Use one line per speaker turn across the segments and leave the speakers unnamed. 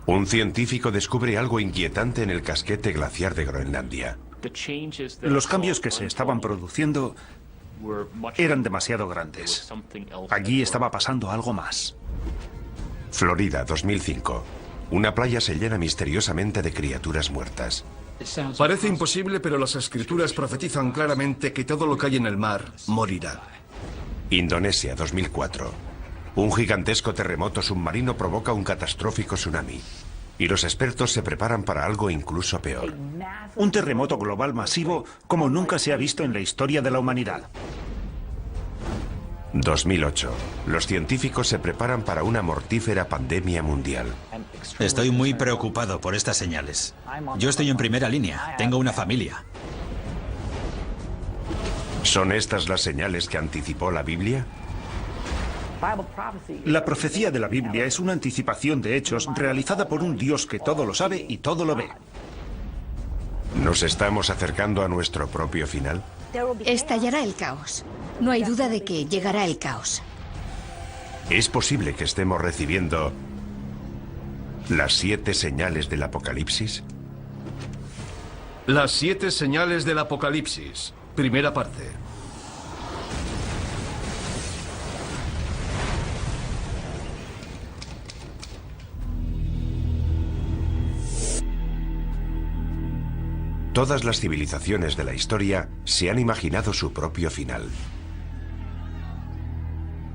Un científico descubre algo inquietante en el casquete glaciar de Groenlandia.
Los cambios que se estaban produciendo eran demasiado grandes. Allí estaba pasando algo más.
Florida, 2005. Una playa se llena misteriosamente de criaturas muertas.
Parece imposible, pero las escrituras profetizan claramente que todo lo que hay en el mar morirá.
Indonesia, 2004. Un gigantesco terremoto submarino provoca un catastrófico tsunami. Y los expertos se preparan para algo incluso peor.
Un terremoto global masivo como nunca se ha visto en la historia de la humanidad.
2008. Los científicos se preparan para una mortífera pandemia mundial.
Estoy muy preocupado por estas señales. Yo estoy en primera línea. Tengo una familia.
¿Son estas las señales que anticipó la Biblia?
La profecía de la Biblia es una anticipación de hechos realizada por un Dios que todo lo sabe y todo lo ve.
¿Nos estamos acercando a nuestro propio final?
Estallará el caos. No hay duda de que llegará el caos.
¿Es posible que estemos recibiendo las 7 señales del Apocalipsis?
Las 7 señales del Apocalipsis. Primera parte.
Todas las civilizaciones de la historia se han imaginado su propio final.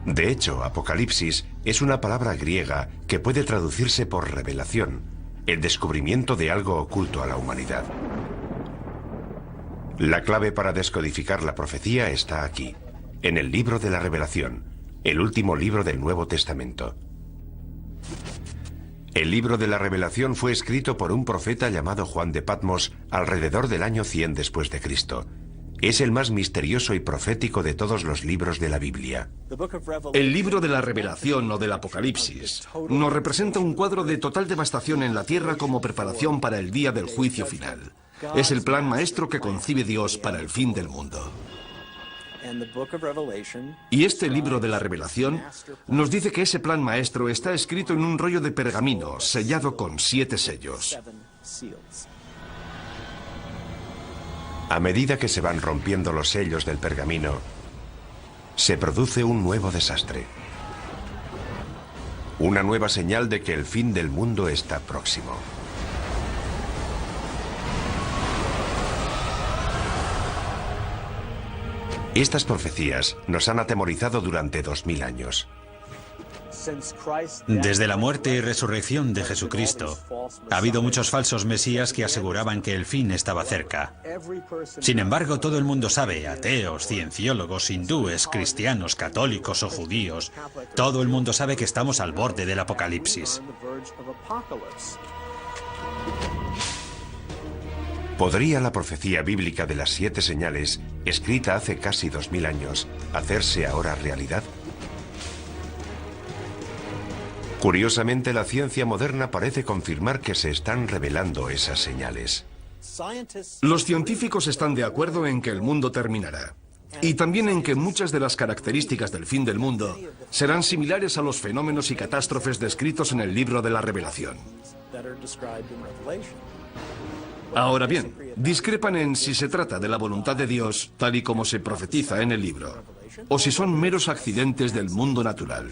De hecho, Apocalipsis es una palabra griega que puede traducirse por revelación, el descubrimiento de algo oculto a la humanidad. La clave para descodificar la profecía está aquí, en el libro de la Revelación, el último libro del Nuevo Testamento. El libro de la Revelación fue escrito por un profeta llamado Juan de Patmos alrededor del año 100 después de Cristo. Es el más misterioso y profético de todos los libros de la Biblia.
El libro de la Revelación o del Apocalipsis nos representa un cuadro de total devastación en la tierra como preparación para el día del juicio final. Es el plan maestro que concibe Dios para el fin del mundo. Y este libro de la Revelación nos dice que ese plan maestro está escrito en un rollo de pergamino sellado con 7 sellos.
A medida que se van rompiendo los sellos del pergamino, se produce un nuevo desastre. Una nueva señal de que el fin del mundo está próximo. Estas profecías nos han atemorizado durante 2000 años.
Desde la muerte y resurrección de Jesucristo, ha habido muchos falsos mesías que aseguraban que el fin estaba cerca. Sin embargo, todo el mundo sabe, ateos, cienciólogos, hindúes, cristianos, católicos o judíos, todo el mundo sabe que estamos al borde del Apocalipsis.
¿Podría la profecía bíblica de las 7 señales, escrita hace casi 2000 años, hacerse ahora realidad? Curiosamente, la ciencia moderna parece confirmar que se están revelando esas señales.
Los científicos están de acuerdo en que el mundo terminará. Y también en que muchas de las características del fin del mundo serán similares a los fenómenos y catástrofes descritos en el libro de la Revelación. Ahora bien, discrepan en si se trata de la voluntad de Dios, tal y como se profetiza en el libro, o si son meros accidentes del mundo natural.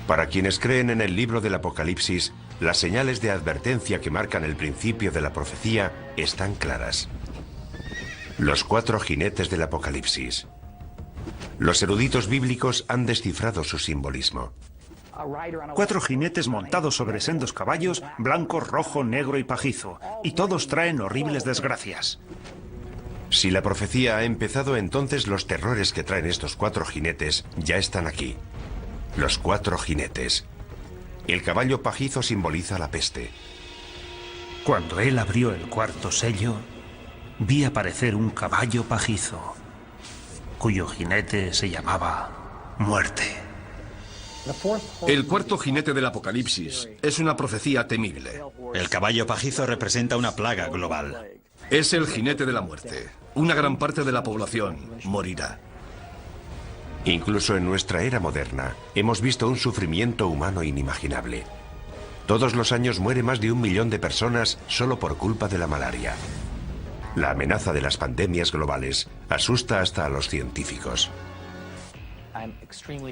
Para quienes creen en el libro del Apocalipsis, las señales de advertencia que marcan el principio de la profecía están claras. Los 4 jinetes del Apocalipsis. Los eruditos bíblicos han descifrado su simbolismo.
4 jinetes montados sobre sendos caballos, blanco, rojo, negro y pajizo, y todos traen horribles desgracias.
Si la profecía ha empezado, entonces los terrores que traen estos 4 jinetes ya están aquí. Los 4 jinetes. El caballo pajizo simboliza la peste.
Cuando él abrió el 4º sello, vi aparecer un caballo pajizo, cuyo jinete se llamaba Muerte.
El 4º jinete del Apocalipsis es una profecía temible.
El caballo pajizo representa una plaga global.
Es el jinete de la muerte. Una gran parte de la población morirá.
Incluso en nuestra era moderna, hemos visto un sufrimiento humano inimaginable. Todos los años muere más de 1 millón de personas solo por culpa de la malaria. La amenaza de las pandemias globales asusta hasta a los científicos.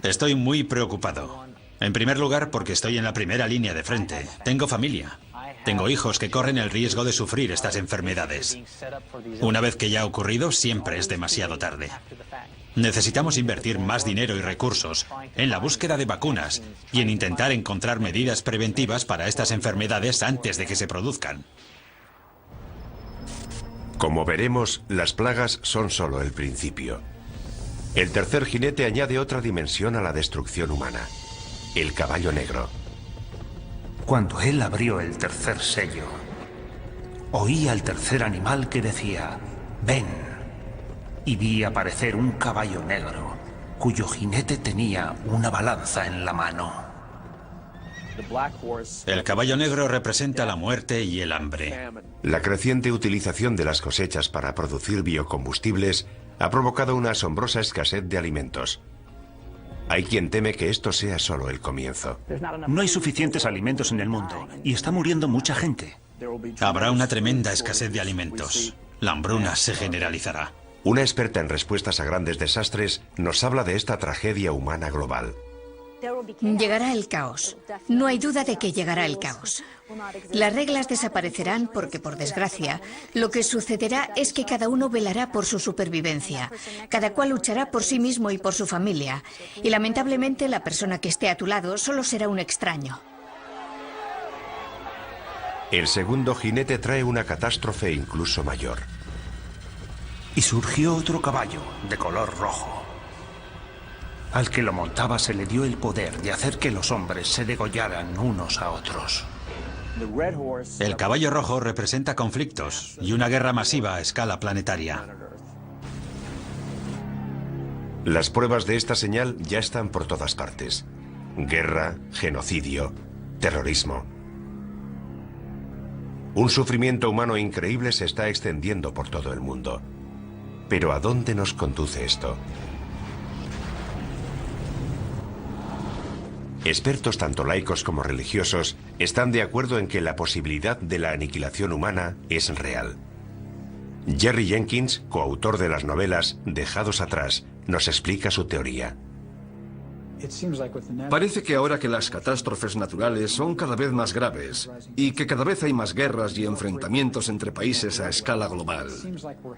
Estoy muy preocupado. En primer lugar, porque estoy en la primera línea de frente. Tengo familia. Tengo hijos que corren el riesgo de sufrir estas enfermedades. Una vez que ya ha ocurrido, siempre es demasiado tarde. Necesitamos invertir más dinero y recursos en la búsqueda de vacunas y en intentar encontrar medidas preventivas para estas enfermedades antes de que se produzcan.
Como veremos, las plagas son solo el principio. El tercer jinete añade otra dimensión a la destrucción humana: el caballo negro.
Cuando él abrió el tercer sello, oí al tercer animal que decía: ven. Y vi aparecer un caballo negro, cuyo jinete tenía una balanza en la mano.
El caballo negro representa la muerte y el hambre.
La creciente utilización de las cosechas para producir biocombustibles ha provocado una asombrosa escasez de alimentos. Hay quien teme que esto sea solo el comienzo.
No hay suficientes alimentos en el mundo y está muriendo mucha gente.
Habrá una tremenda escasez de alimentos. La hambruna se generalizará.
Una experta en respuestas a grandes desastres nos habla de esta tragedia humana global.
Llegará el caos. No hay duda de que llegará el caos. Las reglas desaparecerán porque, por desgracia, lo que sucederá es que cada uno velará por su supervivencia. Cada cual luchará por sí mismo y por su familia. Y lamentablemente la persona que esté a tu lado solo será un extraño.
El segundo jinete trae una catástrofe incluso mayor.
Y surgió otro caballo, de color rojo. Al que lo montaba se le dio el poder de hacer que los hombres se degollaran unos a otros.
El caballo rojo representa conflictos y una guerra masiva a escala planetaria.
Las pruebas de esta señal ya están por todas partes. Guerra, genocidio, terrorismo. Un sufrimiento humano increíble se está extendiendo por todo el mundo. Pero ¿a dónde nos conduce esto? Expertos tanto laicos como religiosos están de acuerdo en que la posibilidad de la aniquilación humana es real. Jerry Jenkins, coautor de las novelas Dejados atrás, nos explica su teoría.
Parece que ahora que las catástrofes naturales son cada vez más graves y que cada vez hay más guerras y enfrentamientos entre países a escala global,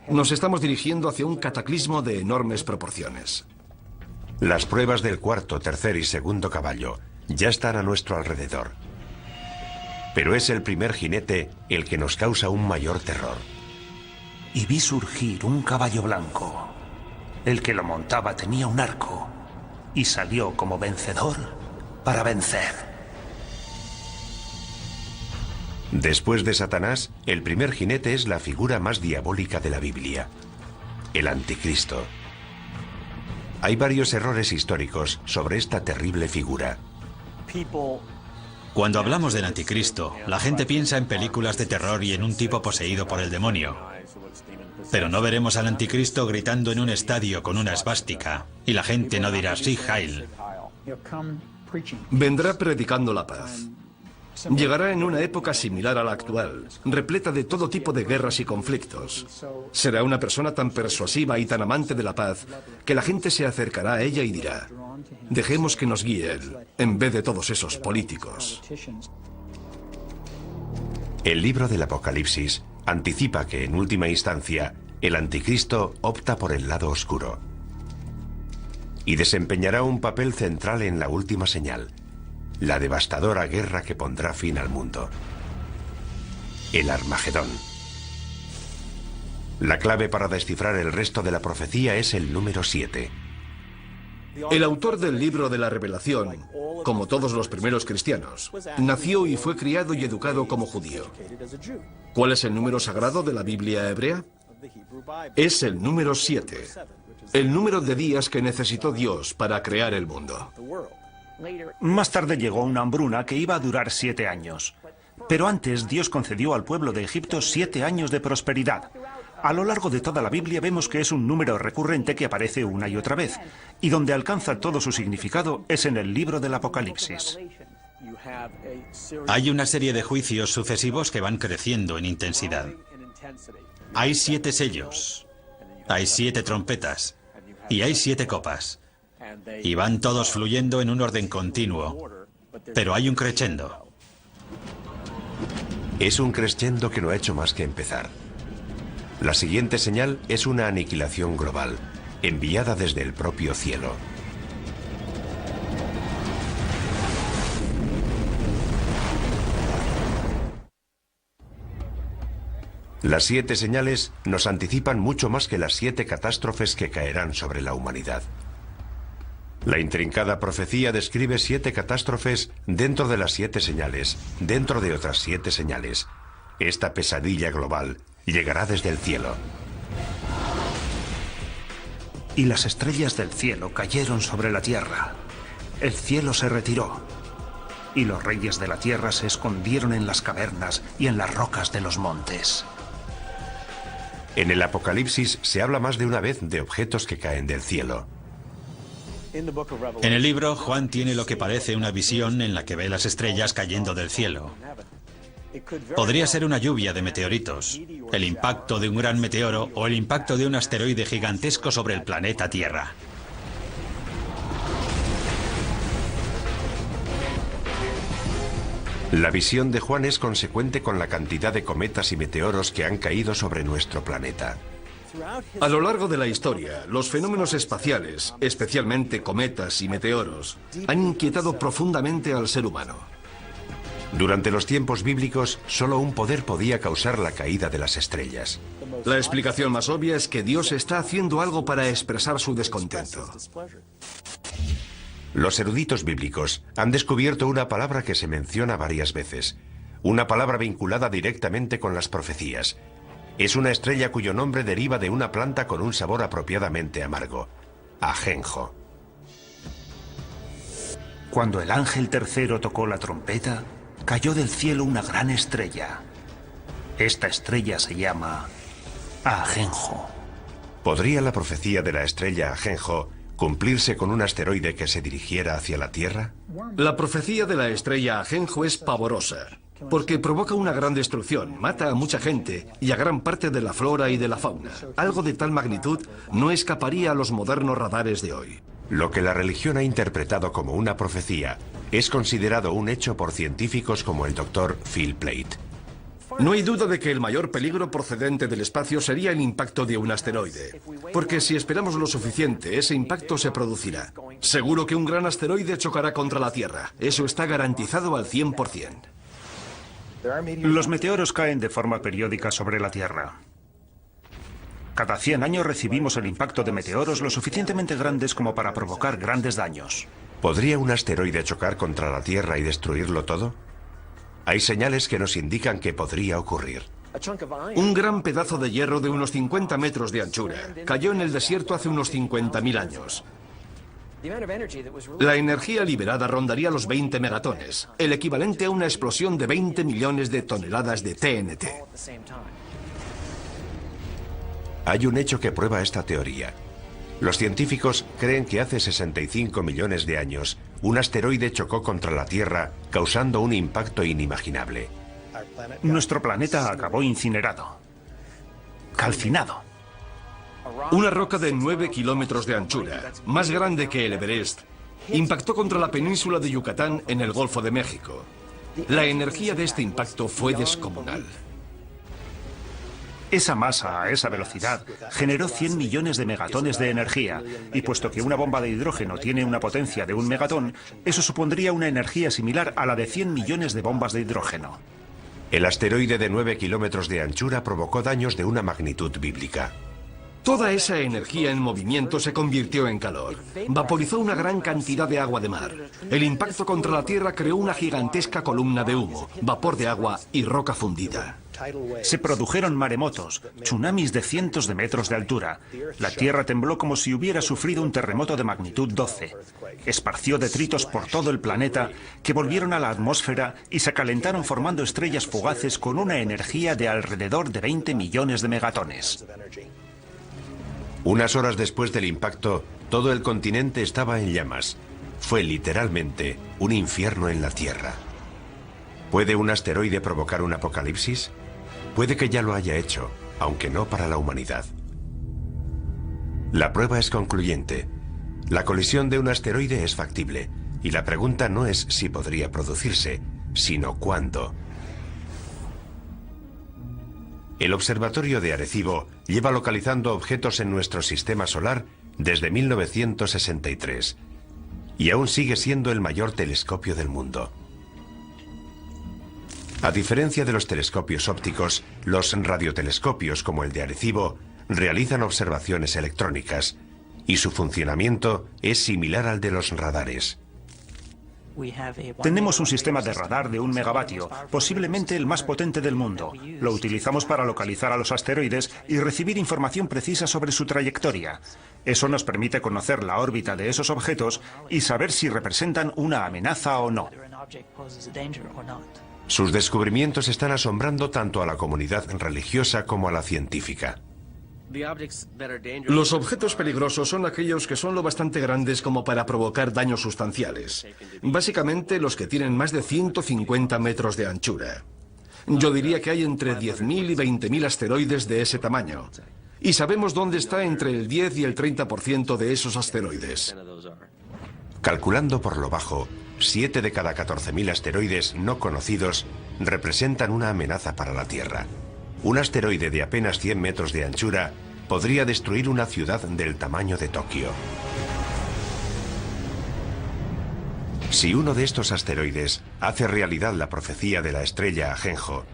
nos estamos dirigiendo hacia un cataclismo de enormes proporciones.
Las pruebas del cuarto, tercer y segundo caballo ya están a nuestro alrededor. Pero es el primer jinete el que nos causa un mayor terror.
Y vi surgir un caballo blanco. El que lo montaba tenía un arco y salió como vencedor para vencer.
Después de Satanás, el primer jinete es la figura más diabólica de la Biblia: el Anticristo. Hay varios errores históricos sobre esta terrible figura.
Cuando hablamos del Anticristo, la gente piensa en películas de terror y en un tipo poseído por el demonio. Pero no veremos al Anticristo gritando en un estadio con una esvástica, y la gente no dirá "Sí, Heil".
Vendrá predicando la paz. Llegará en una época similar a la actual, repleta de todo tipo de guerras y conflictos. Será una persona tan persuasiva y tan amante de la paz que la gente se acercará a ella y dirá: dejemos que nos guíe él, en vez de todos esos políticos.
El libro del Apocalipsis anticipa que, en última instancia, el Anticristo opta por el lado oscuro y desempeñará un papel central en la última señal: la devastadora guerra que pondrá fin al mundo. El Armagedón. La clave para descifrar el resto de la profecía es el número 7.
El autor del libro de la Revelación, como todos los primeros cristianos, nació y fue criado y educado como judío. ¿Cuál es el número sagrado de la Biblia hebrea? Es el número 7, el número de días que necesitó Dios para crear el mundo.
Más tarde llegó una hambruna que iba a durar 7 años. Pero antes Dios concedió al pueblo de Egipto 7 años de prosperidad. A lo largo de toda la Biblia vemos que es un número recurrente que aparece una y otra vez, y donde alcanza todo su significado es en el libro del Apocalipsis.
Hay una serie de juicios sucesivos que van creciendo en intensidad. Hay 7 sellos, hay 7 trompetas y hay 7 copas. Y van todos fluyendo en un orden continuo, pero hay un crescendo.
Es un crescendo que no ha hecho más que empezar. La siguiente señal es una aniquilación global, enviada desde el propio cielo. Las 7 señales nos anticipan mucho más que las 7 catástrofes que caerán sobre la humanidad. La intrincada profecía describe 7 catástrofes dentro de las 7 señales, dentro de otras 7 señales. Esta pesadilla global llegará desde el cielo.
Y las estrellas del cielo cayeron sobre la tierra. El cielo se retiró. Y los reyes de la tierra se escondieron en las cavernas y en las rocas de los montes.
En el Apocalipsis se habla más de una vez de objetos que caen del cielo.
En el libro, Juan tiene lo que parece una visión en la que ve las estrellas cayendo del cielo. Podría ser una lluvia de meteoritos, el impacto de un gran meteoro o el impacto de un asteroide gigantesco sobre el planeta Tierra.
La visión de Juan es consecuente con la cantidad de cometas y meteoros que han caído sobre nuestro planeta.
A lo largo de la historia, los fenómenos espaciales, especialmente cometas y meteoros, han inquietado profundamente al ser humano.
Durante los tiempos bíblicos, solo un poder podía causar la caída de las estrellas.
La explicación más obvia es que Dios está haciendo algo para expresar su descontento.
Los eruditos bíblicos han descubierto una palabra que se menciona varias veces, una palabra vinculada directamente con las profecías. Es una estrella cuyo nombre deriva de una planta con un sabor apropiadamente amargo, ajenjo.
Cuando el ángel tercero tocó la trompeta, cayó del cielo una gran estrella. Esta estrella se llama ajenjo.
¿Podría la profecía de la estrella ajenjo cumplirse con un asteroide que se dirigiera hacia la Tierra?
La profecía de la estrella ajenjo es pavorosa, porque provoca una gran destrucción, mata a mucha gente y a gran parte de la flora y de la fauna. Algo de tal magnitud no escaparía a los modernos radares de hoy.
Lo que la religión ha interpretado como una profecía es considerado un hecho por científicos como el Dr. Phil Plait.
No hay duda de que el mayor peligro procedente del espacio sería el impacto de un asteroide, porque si esperamos lo suficiente, ese impacto se producirá. Seguro que un gran asteroide chocará contra la Tierra. Eso está garantizado al 100%.
Los meteoros caen de forma periódica sobre la Tierra. Cada 100 años recibimos el impacto de meteoros lo suficientemente grandes como para provocar grandes daños.
¿Podría un asteroide chocar contra la Tierra y destruirlo todo? Hay señales que nos indican que podría ocurrir.
Un gran pedazo de hierro de unos 50 metros de anchura cayó en el desierto hace unos 50.000 años. La energía liberada rondaría los 20 megatones, el equivalente a una explosión de 20 millones de toneladas de TNT.
Hay un hecho que prueba esta teoría. Los científicos creen que hace 65 millones de años, un asteroide chocó contra la Tierra, causando un impacto inimaginable.
Nuestro planeta acabó incinerado, calcinado.
Una roca de 9 kilómetros de anchura, más grande que el Everest, impactó contra la península de Yucatán en el Golfo de México. La energía de este impacto fue descomunal.
Esa masa a esa velocidad generó 100 millones de megatones de energía, y puesto que una bomba de hidrógeno tiene una potencia de 1 megatón, eso supondría una energía similar a la de 100 millones de bombas de hidrógeno.
El asteroide de 9 kilómetros de anchura provocó daños de una magnitud bíblica.
Toda esa energía en movimiento se convirtió en calor. Vaporizó una gran cantidad de agua de mar. El impacto contra la Tierra creó una gigantesca columna de humo, vapor de agua y roca fundida.
Se produjeron maremotos, tsunamis de cientos de metros de altura. La Tierra tembló como si hubiera sufrido un terremoto de magnitud 12. Esparció detritos por todo el planeta que volvieron a la atmósfera y se calentaron formando estrellas fugaces con una energía de alrededor de 20 millones de megatones.
Unas horas después del impacto, todo el continente estaba en llamas. fue literalmente un infierno en la Tierra. ¿Puede un asteroide provocar un apocalipsis? Puede que ya lo haya hecho, aunque no para la humanidad. La prueba es concluyente. La colisión de un asteroide es factible, y la pregunta no es si podría producirse, sino cuándo. El Observatorio de Arecibo lleva localizando objetos en nuestro sistema solar desde 1963, y aún sigue siendo el mayor telescopio del mundo. A diferencia de los telescopios ópticos, los radiotelescopios como el de Arecibo realizan observaciones electrónicas, y su funcionamiento es similar al de los radares.
Tenemos un sistema de radar de 1 megavatio, posiblemente el más potente del mundo. Lo utilizamos para localizar a los asteroides y recibir información precisa sobre su trayectoria. Eso nos permite conocer la órbita de esos objetos y saber si representan una amenaza o no.
Sus descubrimientos están asombrando tanto a la comunidad religiosa como a la científica.
Los objetos peligrosos son aquellos que son lo bastante grandes como para provocar daños sustanciales. Básicamente los que tienen más de 150 metros de anchura. Yo diría que hay entre 10.000 y 20.000 asteroides de ese tamaño. Y sabemos dónde está entre el 10 y el 30% de esos asteroides.
Calculando por lo bajo, 7 de cada 14.000 asteroides no conocidos representan una amenaza para la Tierra. Un asteroide de apenas 100 metros de anchura podría destruir una ciudad del tamaño de Tokio. Si uno de estos asteroides hace realidad la profecía de la estrella Ajenjo,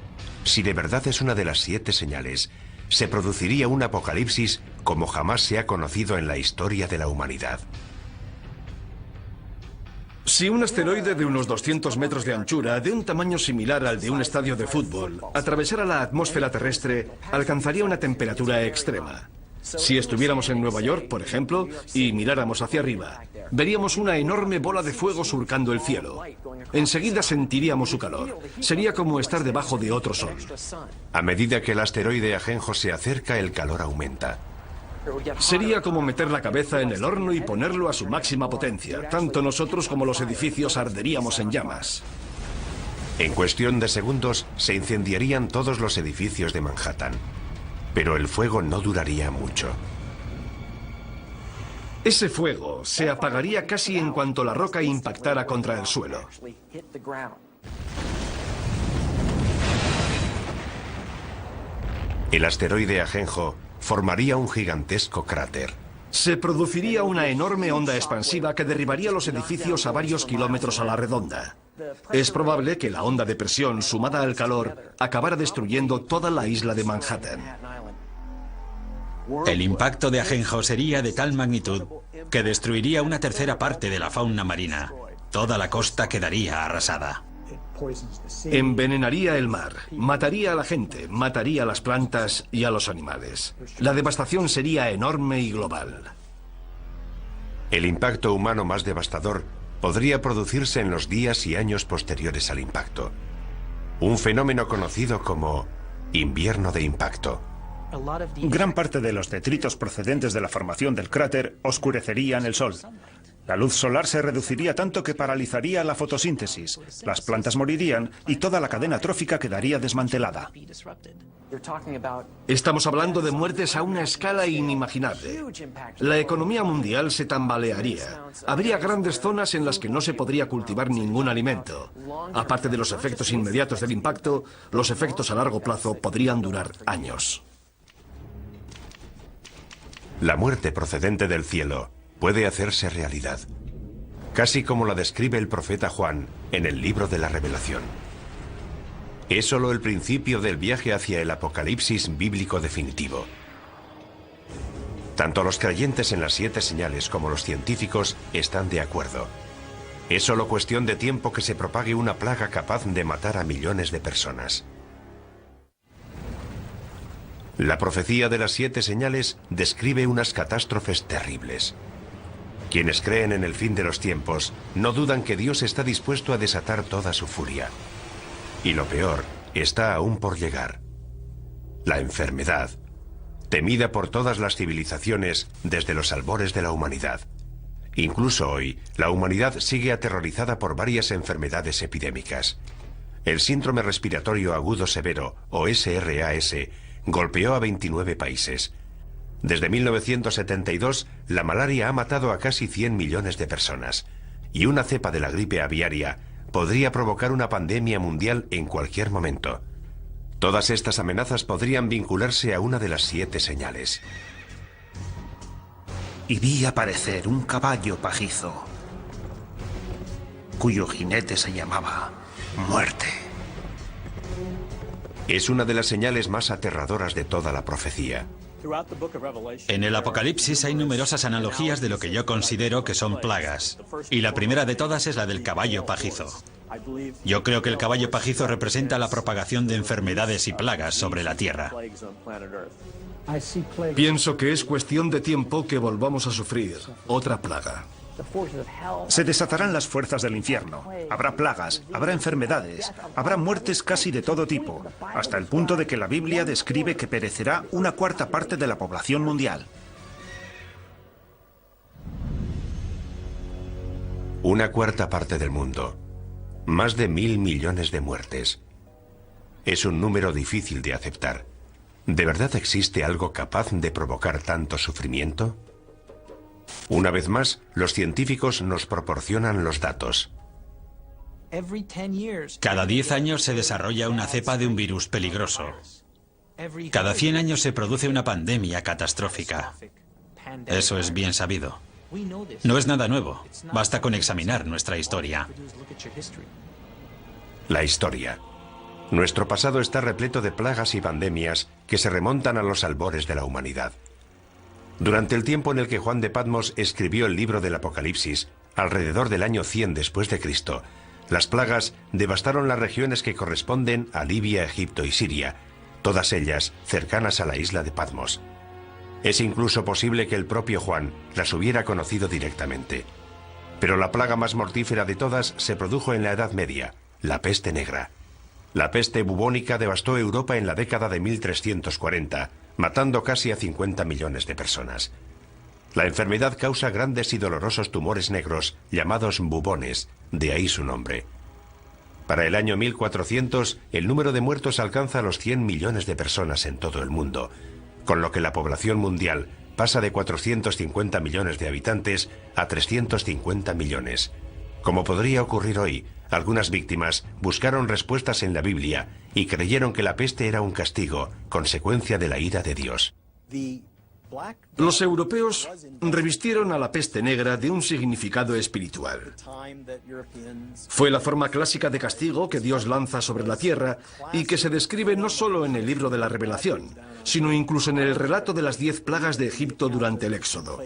si de verdad es una de las 7 señales, se produciría un apocalipsis como jamás se ha conocido en la historia de la humanidad.
Si un asteroide de unos 200 metros de anchura, de un tamaño similar al de un estadio de fútbol, atravesara la atmósfera terrestre, alcanzaría una temperatura extrema. Si estuviéramos en Nueva York, por ejemplo, y miráramos hacia arriba, veríamos una enorme bola de fuego surcando el cielo. Enseguida sentiríamos su calor. Sería como estar debajo de otro sol.
A medida que el asteroide Ajenjo se acerca, el calor aumenta.
Sería como meter la cabeza en el horno y ponerlo a su máxima potencia. Tanto nosotros como los edificios arderíamos en llamas.
En cuestión de segundos se incendiarían todos los edificios de Manhattan. Pero el fuego no duraría mucho.
Ese fuego se apagaría casi en cuanto la roca impactara contra el suelo.
El asteroide Ajenjo formaría un gigantesco cráter.
Se produciría una enorme onda expansiva que derribaría los edificios a varios kilómetros a la redonda. Es probable que la onda de presión sumada al calor acabara destruyendo toda la isla de Manhattan.
El impacto de Ajenjo sería de tal magnitud que destruiría una tercera parte de la fauna marina. Toda la costa quedaría arrasada.
Envenenaría el mar, mataría a la gente, mataría a las plantas y a los animales. La devastación sería enorme y global.
El impacto humano más devastador podría producirse en los días y años posteriores al impacto. Un fenómeno conocido como invierno de impacto.
Gran parte de los detritos procedentes de la formación del cráter oscurecerían el sol. La luz solar se reduciría tanto que paralizaría la fotosíntesis, las plantas morirían y toda la cadena trófica quedaría desmantelada.
Estamos hablando de muertes a una escala inimaginable. La economía mundial se tambalearía. Habría grandes zonas en las que no se podría cultivar ningún alimento. Aparte de los efectos inmediatos del impacto, los efectos a largo plazo podrían durar años.
La muerte procedente del cielo puede hacerse realidad, casi como la describe el profeta Juan en el libro de la Revelación. Es solo el principio del viaje hacia el apocalipsis bíblico definitivo. Tanto los creyentes en las 7 señales como los científicos están de acuerdo. Es solo cuestión de tiempo que se propague una plaga capaz de matar a millones de personas. La profecía de las 7 señales describe unas catástrofes terribles. Quienes creen en el fin de los tiempos no dudan que Dios está dispuesto a desatar toda su furia. Y lo peor está aún por llegar. La enfermedad, temida por todas las civilizaciones desde los albores de la humanidad. Incluso hoy, la humanidad sigue aterrorizada por varias enfermedades epidémicas. El síndrome respiratorio agudo severo, o SRAS, golpeó a 29 países. Desde 1972, la malaria ha matado a casi 100 millones de personas, y una cepa de la gripe aviaria podría provocar una pandemia mundial en cualquier momento. Todas estas amenazas podrían vincularse a una de las 7 señales.
Y vi aparecer un caballo pajizo, cuyo jinete se llamaba Muerte.
Es una de las señales más aterradoras de toda la profecía.
En el Apocalipsis hay numerosas analogías de lo que yo considero que son plagas, y la primera de todas es la del caballo pajizo. Yo creo que el caballo pajizo representa la propagación de enfermedades y plagas sobre la Tierra.
Pienso que es cuestión de tiempo que volvamos a sufrir otra plaga.
Se desatarán las fuerzas del infierno. Habrá plagas, habrá enfermedades, habrá muertes casi de todo tipo, hasta el punto de que la Biblia describe que perecerá una cuarta parte de la población mundial.
Una cuarta parte del mundo. Más de 1.000 millones de muertes. Es un número difícil de aceptar. ¿De verdad existe algo capaz de provocar tanto sufrimiento? Una vez más, los científicos nos proporcionan los datos.
Cada 10 años se desarrolla una cepa de un virus peligroso. Cada 100 años se produce una pandemia catastrófica. Eso es bien sabido. No es nada nuevo. Basta con examinar nuestra historia.
La historia. Nuestro pasado está repleto de plagas y pandemias que se remontan a los albores de la humanidad. Durante el tiempo en el que Juan de Patmos escribió el libro del Apocalipsis, alrededor del año 100 después de Cristo, las plagas devastaron las regiones que corresponden a Libia, Egipto y Siria, todas ellas cercanas a la isla de Patmos. Es incluso posible que el propio Juan las hubiera conocido directamente. Pero la plaga más mortífera de todas se produjo en la Edad Media, la peste negra. La peste bubónica devastó Europa en la década de 1340, matando casi a 50 millones de personas. La enfermedad causa grandes y dolorosos tumores negros llamados bubones, de ahí su nombre. Para el año 1400, el número de muertos alcanza los 100 millones de personas en todo el mundo, con lo que la población mundial pasa de 450 millones de habitantes a 350 millones. Como podría ocurrir hoy, algunas víctimas buscaron respuestas en la Biblia y creyeron que la peste era un castigo, consecuencia de la ira de Dios.
Los europeos revistieron a la peste negra de un significado espiritual. Fue la forma clásica de castigo que Dios lanza sobre la tierra y que se describe no solo en el libro de la Revelación, sino incluso en el relato de las 10 plagas de Egipto durante el Éxodo.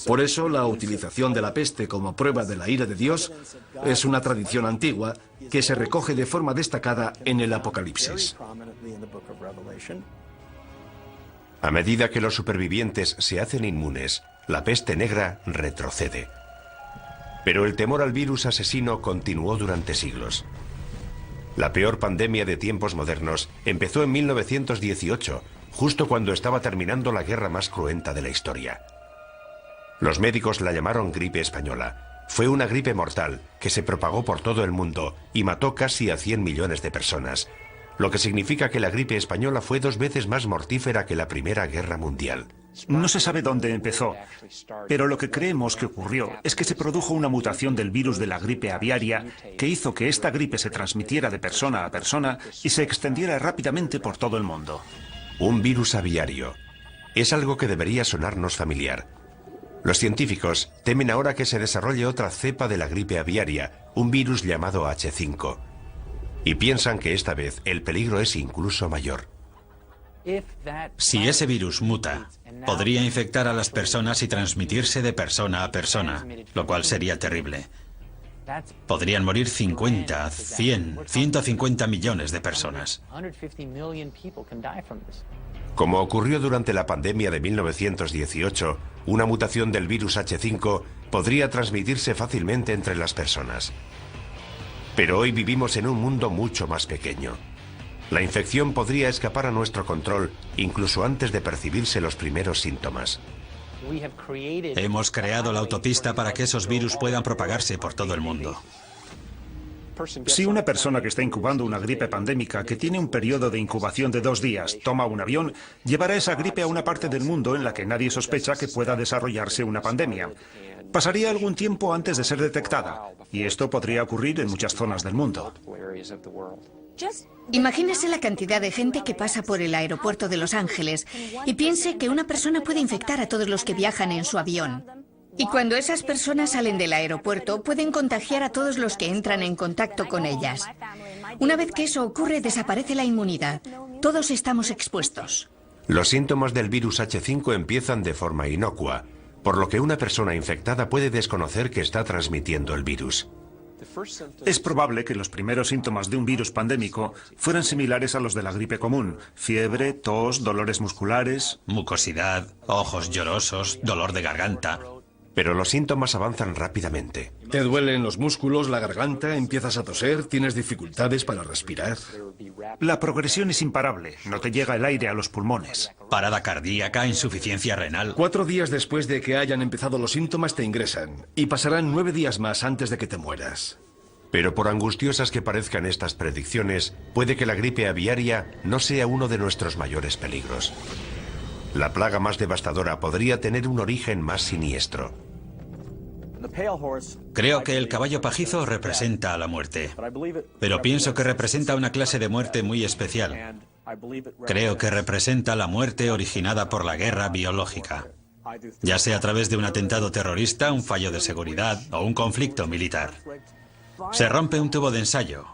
Por eso, la utilización de la peste como prueba de la ira de Dios es una tradición antigua que se recoge de forma destacada en el Apocalipsis.
A medida que los supervivientes se hacen inmunes, la peste negra retrocede. Pero el temor al virus asesino continuó durante siglos. La peor pandemia de tiempos modernos empezó en 1918, justo cuando estaba terminando la guerra más cruenta de la historia. Los médicos la llamaron gripe española. Fue una gripe mortal que se propagó por todo el mundo y mató casi a 100 millones de personas, lo que significa que la gripe española fue 2 veces más mortífera que la Primera Guerra Mundial.
No se sabe dónde empezó, pero lo que creemos que ocurrió es que se produjo una mutación del virus de la gripe aviaria que hizo que esta gripe se transmitiera de persona a persona y se extendiera rápidamente por todo el mundo.
Un virus aviario. Es algo que debería sonarnos familiar. Los científicos temen ahora que se desarrolle otra cepa de la gripe aviaria, un virus llamado H5. Y piensan que esta vez el peligro es incluso mayor.
Si ese virus muta, podría infectar a las personas y transmitirse de persona a persona, lo cual sería terrible. Podrían morir 50, 100, 150 millones de personas.
Como ocurrió durante la pandemia de 1918, una mutación del virus H5 podría transmitirse fácilmente entre las personas. Pero hoy vivimos en un mundo mucho más pequeño. La infección podría escapar a nuestro control incluso antes de percibirse los primeros síntomas.
Hemos creado la autopista para que esos virus puedan propagarse por todo el mundo.
Si una persona que está incubando una gripe pandémica, que tiene un periodo de incubación de 2 días, toma un avión, llevará esa gripe a una parte del mundo en la que nadie sospecha que pueda desarrollarse una pandemia. Pasaría algún tiempo antes de ser detectada, y esto podría ocurrir en muchas zonas del mundo.
Imagínese la cantidad de gente que pasa por el aeropuerto de Los Ángeles y piense que una persona puede infectar a todos los que viajan en su avión. Y cuando esas personas salen del aeropuerto, pueden contagiar a todos los que entran en contacto con ellas. Una vez que eso ocurre, desaparece la inmunidad. Todos estamos expuestos.
Los síntomas del virus H5 empiezan de forma inocua, por lo que una persona infectada puede desconocer que está transmitiendo el virus.
Es probable que los primeros síntomas de un virus pandémico fueran similares a los de la gripe común: fiebre, tos, dolores musculares,
Mucosidad, ojos llorosos, dolor de garganta.
Pero los síntomas avanzan rápidamente.
Te duelen los músculos, la garganta, empiezas a toser, tienes dificultades para respirar.
La progresión es imparable, no te llega el aire a los pulmones.
Parada cardíaca, insuficiencia renal.
4 días después de que hayan empezado los síntomas te ingresan y pasarán 9 días más antes de que te mueras.
Pero por angustiosas que parezcan estas predicciones, puede que la gripe aviaria no sea uno de nuestros mayores peligros. La plaga más devastadora podría tener un origen más siniestro.
Creo que el caballo pajizo representa a la muerte, pero pienso que representa una clase de muerte muy especial. Creo que representa la muerte originada por la guerra biológica, ya sea a través de un atentado terrorista, un fallo de seguridad o un conflicto militar. Se rompe un tubo de ensayo.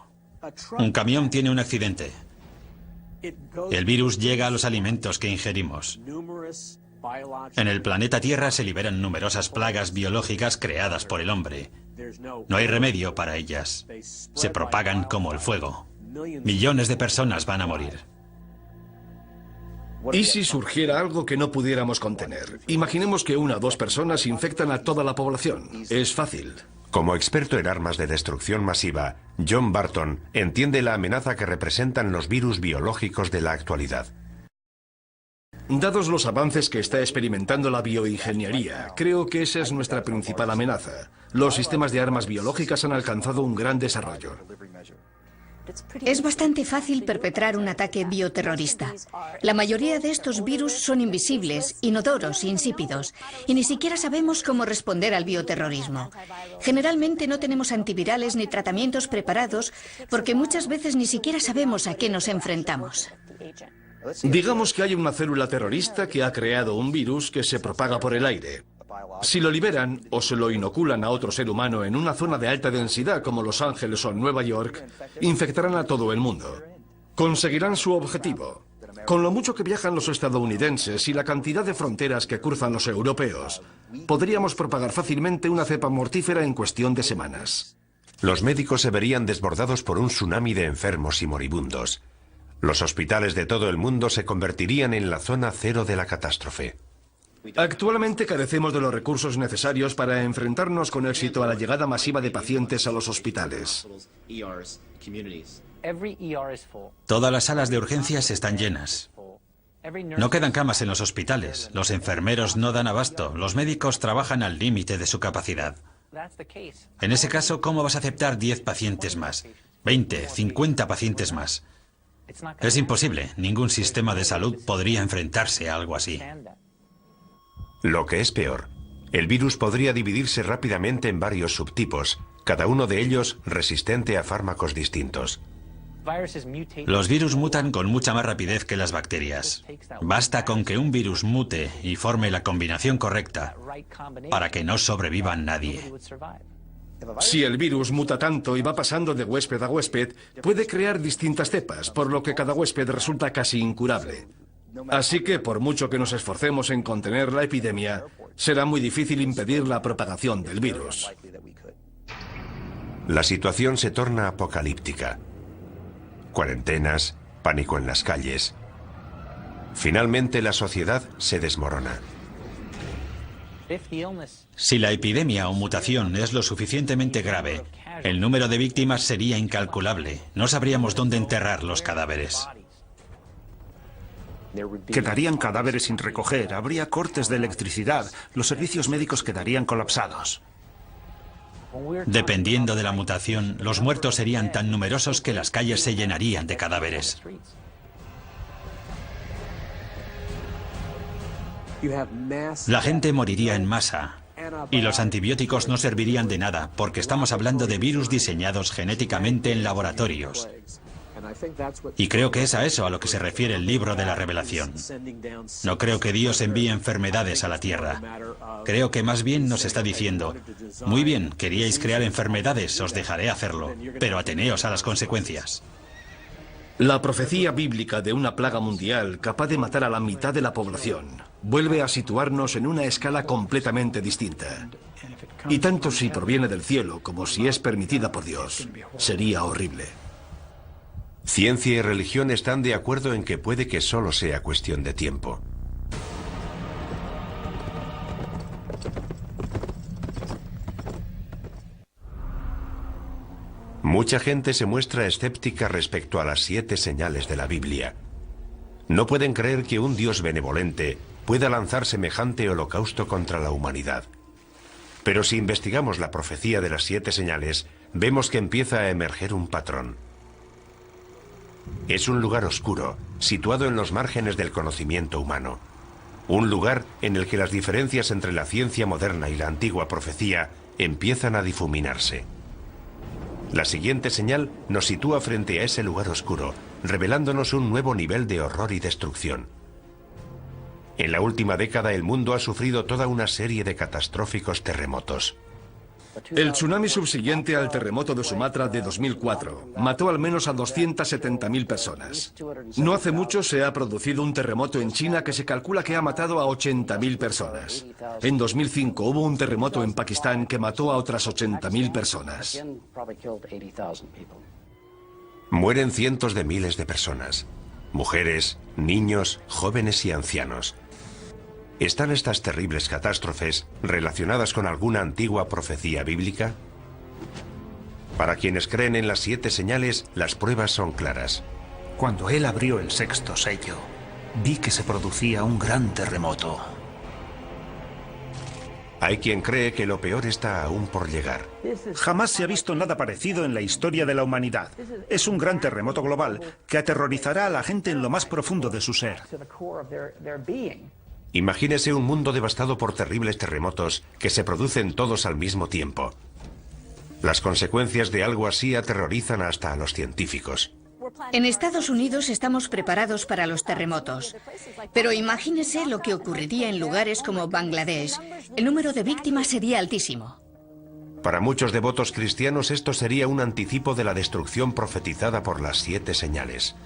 Un camión tiene un accidente. El virus llega a los alimentos que ingerimos. En el planeta Tierra se liberan numerosas plagas biológicas creadas por el hombre. No hay remedio para ellas. Se propagan como el fuego. Millones de personas van a morir.
¿Y si surgiera algo que no pudiéramos contener? Imaginemos que 1 o 2 personas infectan a toda la población. Es fácil.
Como experto en armas de destrucción masiva, John Barton entiende la amenaza que representan los virus biológicos de la actualidad.
Dados los avances que está experimentando la bioingeniería, creo que esa es nuestra principal amenaza. Los sistemas de armas biológicas han alcanzado un gran desarrollo.
Es bastante fácil perpetrar un ataque bioterrorista. La mayoría de estos virus son invisibles, inodoros, insípidos, y ni siquiera sabemos cómo responder al bioterrorismo. Generalmente no tenemos antivirales ni tratamientos preparados porque muchas veces ni siquiera sabemos a qué nos enfrentamos.
Digamos que hay una célula terrorista que ha creado un virus que se propaga por el aire. Si lo liberan o se lo inoculan a otro ser humano en una zona de alta densidad como Los Ángeles o Nueva York, infectarán a todo el mundo. Conseguirán su objetivo. Con lo mucho que viajan los estadounidenses y la cantidad de fronteras que cruzan los europeos, podríamos propagar fácilmente una cepa mortífera en cuestión de semanas.
Los médicos se verían desbordados por un tsunami de enfermos y moribundos. Los hospitales de todo el mundo se convertirían en la zona cero de la catástrofe.
Actualmente carecemos de los recursos necesarios para enfrentarnos con éxito a la llegada masiva de pacientes a los hospitales.
Todas las salas de urgencias están llenas. No quedan camas en los hospitales. Los enfermeros no dan abasto. Los médicos trabajan al límite de su capacidad. En ese caso, ¿cómo vas a aceptar 10 pacientes más? 20, 50 pacientes más. Es imposible. Ningún sistema de salud podría enfrentarse a algo así.
Lo que es peor, el virus podría dividirse rápidamente en varios subtipos, cada uno de ellos resistente a fármacos distintos.
Los virus mutan con mucha más rapidez que las bacterias. Basta con que un virus mute y forme la combinación correcta para que no sobreviva nadie.
Si el virus muta tanto y va pasando de huésped a huésped, puede crear distintas cepas, por lo que cada huésped resulta casi incurable. Así que, por mucho que nos esforcemos en contener la epidemia, será muy difícil impedir la propagación del virus.
La situación se torna apocalíptica. Cuarentenas, pánico en las calles. Finalmente, la sociedad se desmorona.
Si la epidemia o mutación es lo suficientemente grave, el número de víctimas sería incalculable. No sabríamos dónde enterrar los cadáveres.
Quedarían cadáveres sin recoger, habría cortes de electricidad, los servicios médicos quedarían colapsados.
Dependiendo de la mutación, los muertos serían tan numerosos que las calles se llenarían de cadáveres. La gente moriría en masa y los antibióticos no servirían de nada porque estamos hablando de virus diseñados genéticamente en laboratorios. Y creo que es a eso a lo que se refiere el libro de la Revelación. No creo que Dios envíe enfermedades a la tierra. Creo que más bien nos está diciendo, muy bien, queríais crear enfermedades, os dejaré hacerlo, pero ateneos a las consecuencias.
La profecía bíblica de una plaga mundial capaz de matar a la mitad de la población vuelve a situarnos en una escala completamente distinta. Y tanto si proviene del cielo como si es permitida por Dios, sería horrible.
Ciencia y religión están de acuerdo en que puede que solo sea cuestión de tiempo. Mucha gente se muestra escéptica respecto a las 7 señales de la Biblia. No pueden creer que un Dios benevolente pueda lanzar semejante holocausto contra la humanidad. Pero si investigamos la profecía de las 7 señales, vemos que empieza a emerger un patrón. Es un lugar oscuro, situado en los márgenes del conocimiento humano. Un lugar en el que las diferencias entre la ciencia moderna y la antigua profecía empiezan a difuminarse. La siguiente señal nos sitúa frente a ese lugar oscuro, revelándonos un nuevo nivel de horror y destrucción. En la última década el mundo ha sufrido toda una serie de catastróficos terremotos.
El tsunami subsiguiente al terremoto de Sumatra de 2004 mató al menos a 270.000 personas. No hace mucho se ha producido un terremoto en China que se calcula que ha matado a 80.000 personas. En 2005 hubo un terremoto en Pakistán que mató a otras 80.000 personas.
Mueren cientos de miles de personas. Mujeres, niños, jóvenes y ancianos. ¿Están estas terribles catástrofes relacionadas con alguna antigua profecía bíblica? Para quienes creen en las 7 señales, las pruebas son claras.
Cuando él abrió el 6º sello, vi que se producía un gran terremoto.
Hay quien cree que lo peor está aún por llegar.
Jamás se ha visto nada parecido en la historia de la humanidad. Es un gran terremoto global que aterrorizará a la gente en lo más profundo de su ser.
Imagínese un mundo devastado por terribles terremotos que se producen todos al mismo tiempo. Las consecuencias de algo así aterrorizan hasta a los científicos.
En Estados Unidos estamos preparados para los terremotos, pero imagínese lo que ocurriría en lugares como Bangladesh. El número de víctimas sería altísimo.
Para muchos devotos cristianos esto sería un anticipo de la destrucción profetizada por las 7 señales.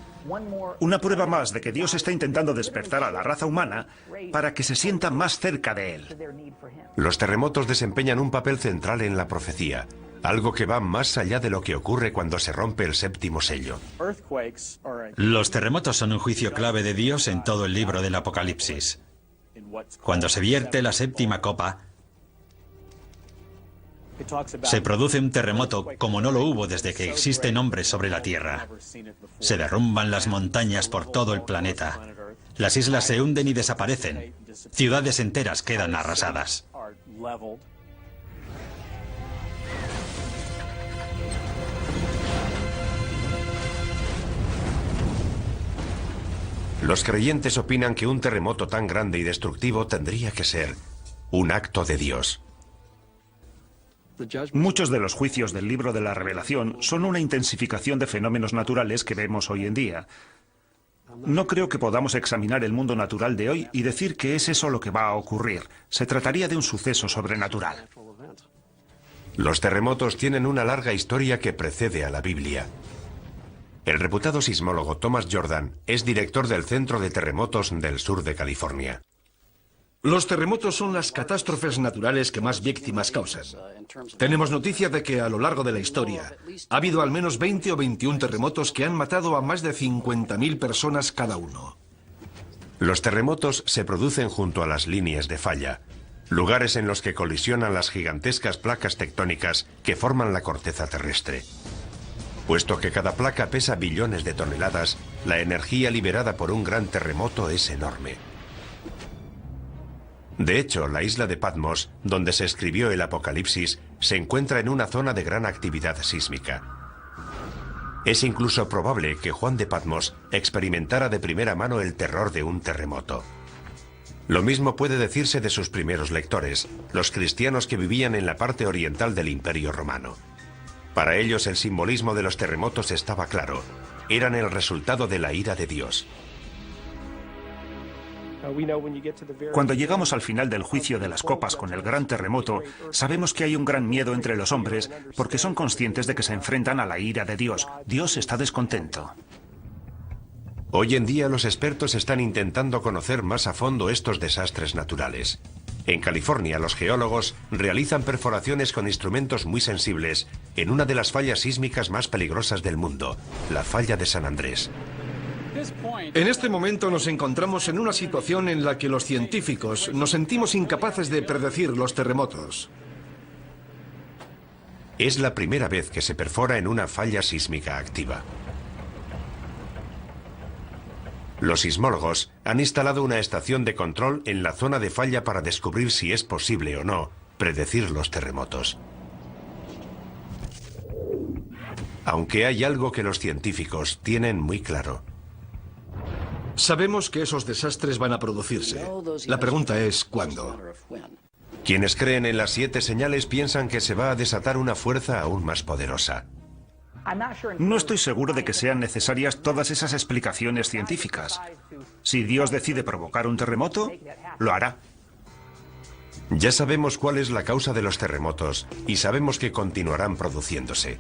Una prueba más de que Dios está intentando despertar a la raza humana para que se sienta más cerca de Él.
Los terremotos desempeñan un papel central en la profecía, algo que va más allá de lo que ocurre cuando se rompe el 7º sello.
Los terremotos son un juicio clave de Dios en todo el libro del Apocalipsis. Cuando se vierte la 7ª copa, se produce un terremoto como no lo hubo desde que existen hombres sobre la Tierra. Se derrumban las montañas por todo el planeta. Las islas se hunden y desaparecen. Ciudades enteras quedan arrasadas.
Los creyentes opinan que un terremoto tan grande y destructivo tendría que ser un acto de Dios.
Muchos de los juicios del libro de la Revelación son una intensificación de fenómenos naturales que vemos hoy en día. No creo que podamos examinar el mundo natural de hoy y decir que es eso lo que va a ocurrir. Se trataría de un suceso sobrenatural.
Los terremotos tienen una larga historia que precede a la Biblia. El reputado sismólogo Thomas Jordan es director del Centro de Terremotos del sur de California.
Los terremotos son las catástrofes naturales que más víctimas causan. Tenemos noticia de que a lo largo de la historia ha habido al menos 20 o 21 terremotos que han matado a más de 50.000 personas cada uno.
Los terremotos se producen junto a las líneas de falla, lugares en los que colisionan las gigantescas placas tectónicas que forman la corteza terrestre. Puesto que cada placa pesa billones de toneladas, la energía liberada por un gran terremoto es enorme. De hecho, la isla de Patmos, donde se escribió el Apocalipsis, se encuentra en una zona de gran actividad sísmica. Es incluso probable que Juan de Patmos experimentara de primera mano el terror de un terremoto. Lo mismo puede decirse de sus primeros lectores, los cristianos que vivían en la parte oriental del Imperio Romano. Para ellos el simbolismo de los terremotos estaba claro. Eran el resultado de la ira de Dios.
Cuando llegamos al final del juicio de las copas con el gran terremoto, sabemos que hay un gran miedo entre los hombres porque son conscientes de que se enfrentan a la ira de Dios. Dios está descontento.
Hoy en día los expertos están intentando conocer más a fondo estos desastres naturales. En California, los geólogos realizan perforaciones con instrumentos muy sensibles en una de las fallas sísmicas más peligrosas del mundo, la falla de San Andrés.
En este momento nos encontramos en una situación en la que los científicos nos sentimos incapaces de predecir los terremotos.
Es la primera vez que se perfora en una falla sísmica activa. Los sismólogos han instalado una estación de control en la zona de falla para descubrir si es posible o no predecir los terremotos. Aunque hay algo que los científicos tienen muy claro.
Sabemos que esos desastres van a producirse. La pregunta es ¿cuándo?
Quienes creen en las 7 señales piensan que se va a desatar una fuerza aún más poderosa.
No estoy seguro de que sean necesarias todas esas explicaciones científicas. Si Dios decide provocar un terremoto, lo hará.
Ya sabemos cuál es la causa de los terremotos y sabemos que continuarán produciéndose.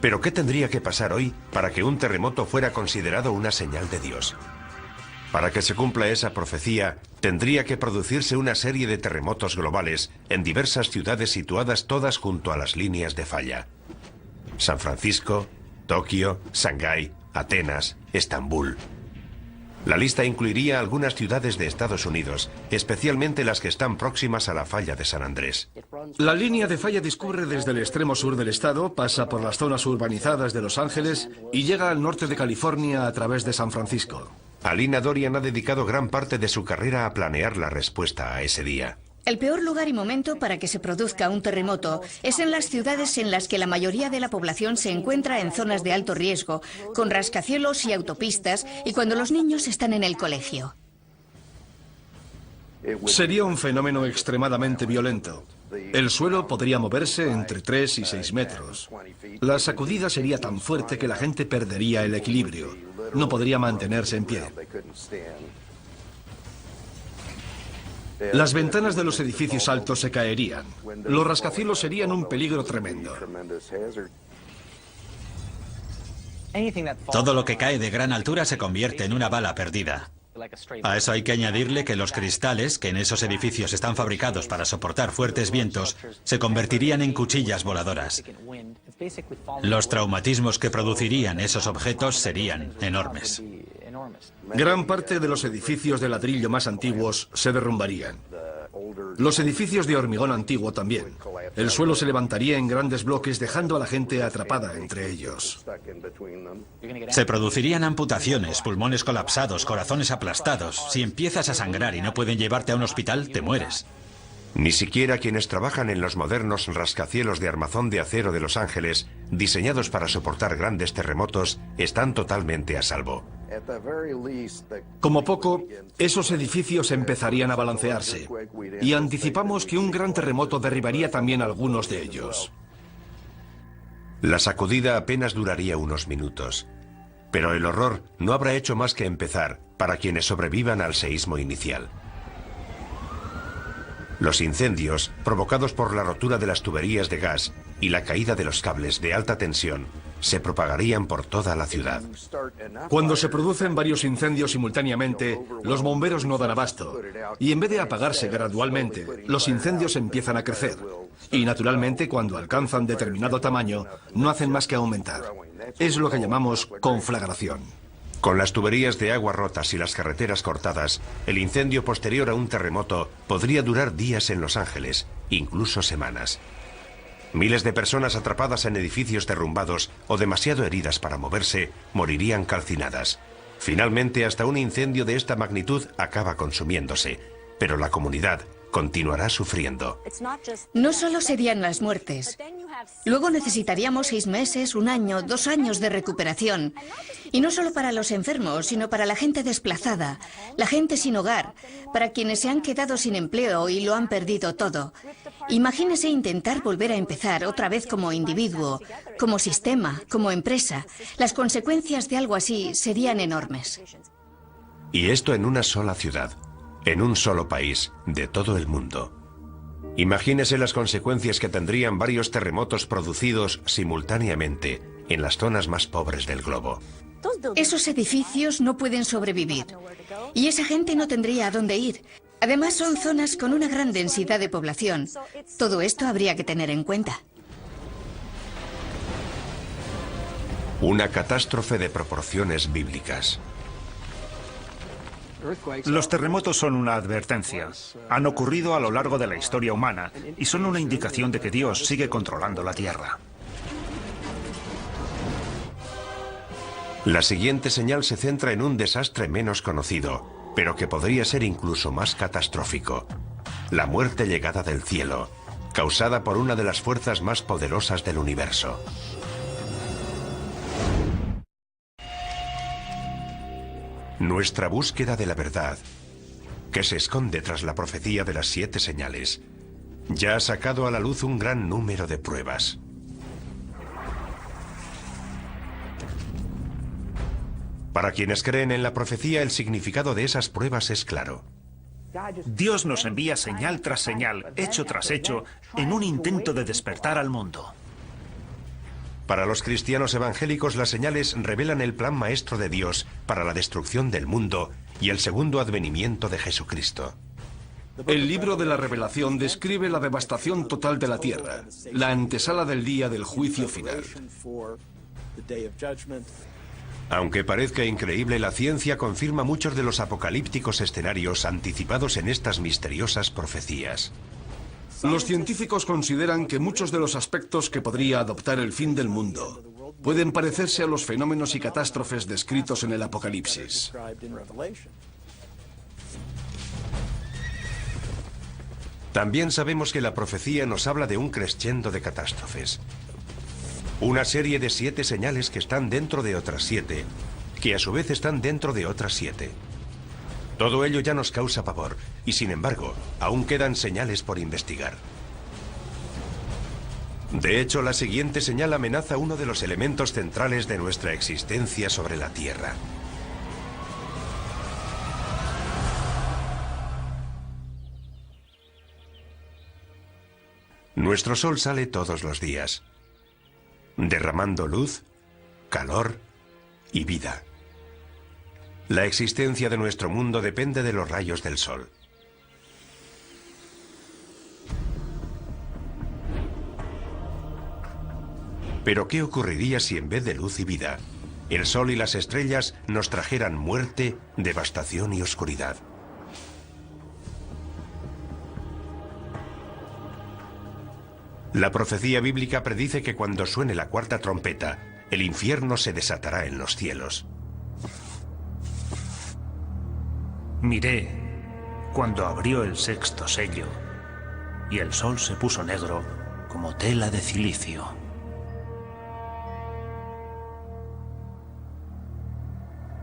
Pero ¿qué tendría que pasar hoy para que un terremoto fuera considerado una señal de Dios? Para que se cumpla esa profecía, tendría que producirse una serie de terremotos globales en diversas ciudades situadas todas junto a las líneas de falla. San Francisco, Tokio, Shanghái, Atenas, Estambul. La lista incluiría algunas ciudades de Estados Unidos, especialmente las que están próximas a la falla de San Andrés.
La línea de falla discurre desde el extremo sur del estado, pasa por las zonas urbanizadas de Los Ángeles y llega al norte de California a través de San Francisco.
Alina Dorian ha dedicado gran parte de su carrera a planear la respuesta a ese día.
El peor lugar y momento para que se produzca un terremoto es en las ciudades en las que la mayoría de la población se encuentra en zonas de alto riesgo, con rascacielos y autopistas, y cuando los niños están en el colegio.
Sería un fenómeno extremadamente violento. El suelo podría moverse entre 3 y 6 metros. La sacudida sería tan fuerte que la gente perdería el equilibrio. No podría mantenerse en pie. Las ventanas de los edificios altos se caerían. Los rascacielos serían un peligro tremendo.
Todo lo que cae de gran altura se convierte en una bala perdida. A eso hay que añadirle que los cristales, que en esos edificios están fabricados para soportar fuertes vientos, se convertirían en cuchillas voladoras. Los traumatismos que producirían esos objetos serían enormes.
Gran parte de los edificios de ladrillo más antiguos se derrumbarían. Los edificios de hormigón antiguo también. El suelo se levantaría en grandes bloques dejando a la gente atrapada entre ellos.
Se producirían amputaciones, pulmones colapsados, corazones aplastados. Si empiezas a sangrar y no pueden llevarte a un hospital, te mueres.
Ni siquiera quienes trabajan en los modernos rascacielos de armazón de acero de Los Ángeles, diseñados para soportar grandes terremotos, están totalmente a salvo.
Como poco, esos edificios empezarían a balancearse, y anticipamos que un gran terremoto derribaría también algunos de ellos.
La sacudida apenas duraría unos minutos, pero el horror no habrá hecho más que empezar para quienes sobrevivan al seísmo inicial. Los incendios, provocados por la rotura de las tuberías de gas y la caída de los cables de alta tensión, se propagarían por toda la ciudad.
Cuando se producen varios incendios simultáneamente, los bomberos no dan abasto, y en vez de apagarse gradualmente, los incendios empiezan a crecer. Y naturalmente, cuando alcanzan determinado tamaño, no hacen más que aumentar. Es lo que llamamos conflagración.
Con las tuberías de agua rotas y las carreteras cortadas, el incendio posterior a un terremoto podría durar días en Los Ángeles, incluso semanas. Miles de personas atrapadas en edificios derrumbados o demasiado heridas para moverse morirían calcinadas. Finalmente, hasta un incendio de esta magnitud acaba consumiéndose, pero la comunidad continuará sufriendo.
No solo serían las muertes. Luego necesitaríamos 6 meses, 1 año, 2 años de recuperación. Y no solo para los enfermos, sino para la gente desplazada, la gente sin hogar, para quienes se han quedado sin empleo y lo han perdido todo. Imagínese intentar volver a empezar otra vez como individuo, como sistema, como empresa. Las consecuencias de algo así serían enormes.
Y esto en una sola ciudad, en un solo país, de todo el mundo. Imagínese las consecuencias que tendrían varios terremotos producidos simultáneamente en las zonas más pobres del globo.
Esos edificios no pueden sobrevivir. Y esa gente no tendría a dónde ir. Además, son zonas con una gran densidad de población. Todo esto habría que tener en cuenta.
Una catástrofe de proporciones bíblicas.
Los terremotos son una advertencia. Han ocurrido a lo largo de la historia humana y son una indicación de que Dios sigue controlando la tierra.
La siguiente señal se centra en un desastre menos conocido, pero que podría ser incluso más catastrófico. La muerte llegada del cielo, causada por una de las fuerzas más poderosas del universo. Nuestra búsqueda de la verdad, que se esconde tras la profecía de las 7 señales, ya ha sacado a la luz un gran número de pruebas. Para quienes creen en la profecía, el significado de esas pruebas es claro.
Dios nos envía señal tras señal, hecho tras hecho, en un intento de despertar al mundo.
Para los cristianos evangélicos, las señales revelan el plan maestro de Dios para la destrucción del mundo y el segundo advenimiento de Jesucristo.
El libro de la Revelación describe la devastación total de la tierra, la antesala del día del juicio final.
Aunque parezca increíble, la ciencia confirma muchos de los apocalípticos escenarios anticipados en estas misteriosas profecías.
Los científicos consideran que muchos de los aspectos que podría adoptar el fin del mundo pueden parecerse a los fenómenos y catástrofes descritos en el Apocalipsis.
También sabemos que la profecía nos habla de un crescendo de catástrofes. Una serie de 7 señales que están dentro de otras 7, que a su vez están dentro de otras 7. Todo ello ya nos causa pavor, y sin embargo, aún quedan señales por investigar. De hecho, la siguiente señal amenaza uno de los elementos centrales de nuestra existencia sobre la Tierra. Nuestro sol sale todos los días, derramando luz, calor y vida. La existencia de nuestro mundo depende de los rayos del sol. Pero ¿qué ocurriría si en vez de luz y vida, el sol y las estrellas nos trajeran muerte, devastación y oscuridad? La profecía bíblica predice que cuando suene la 4ª trompeta, el infierno se desatará en los cielos.
Miré cuando abrió el 6º sello y el sol se puso negro como tela de cilicio.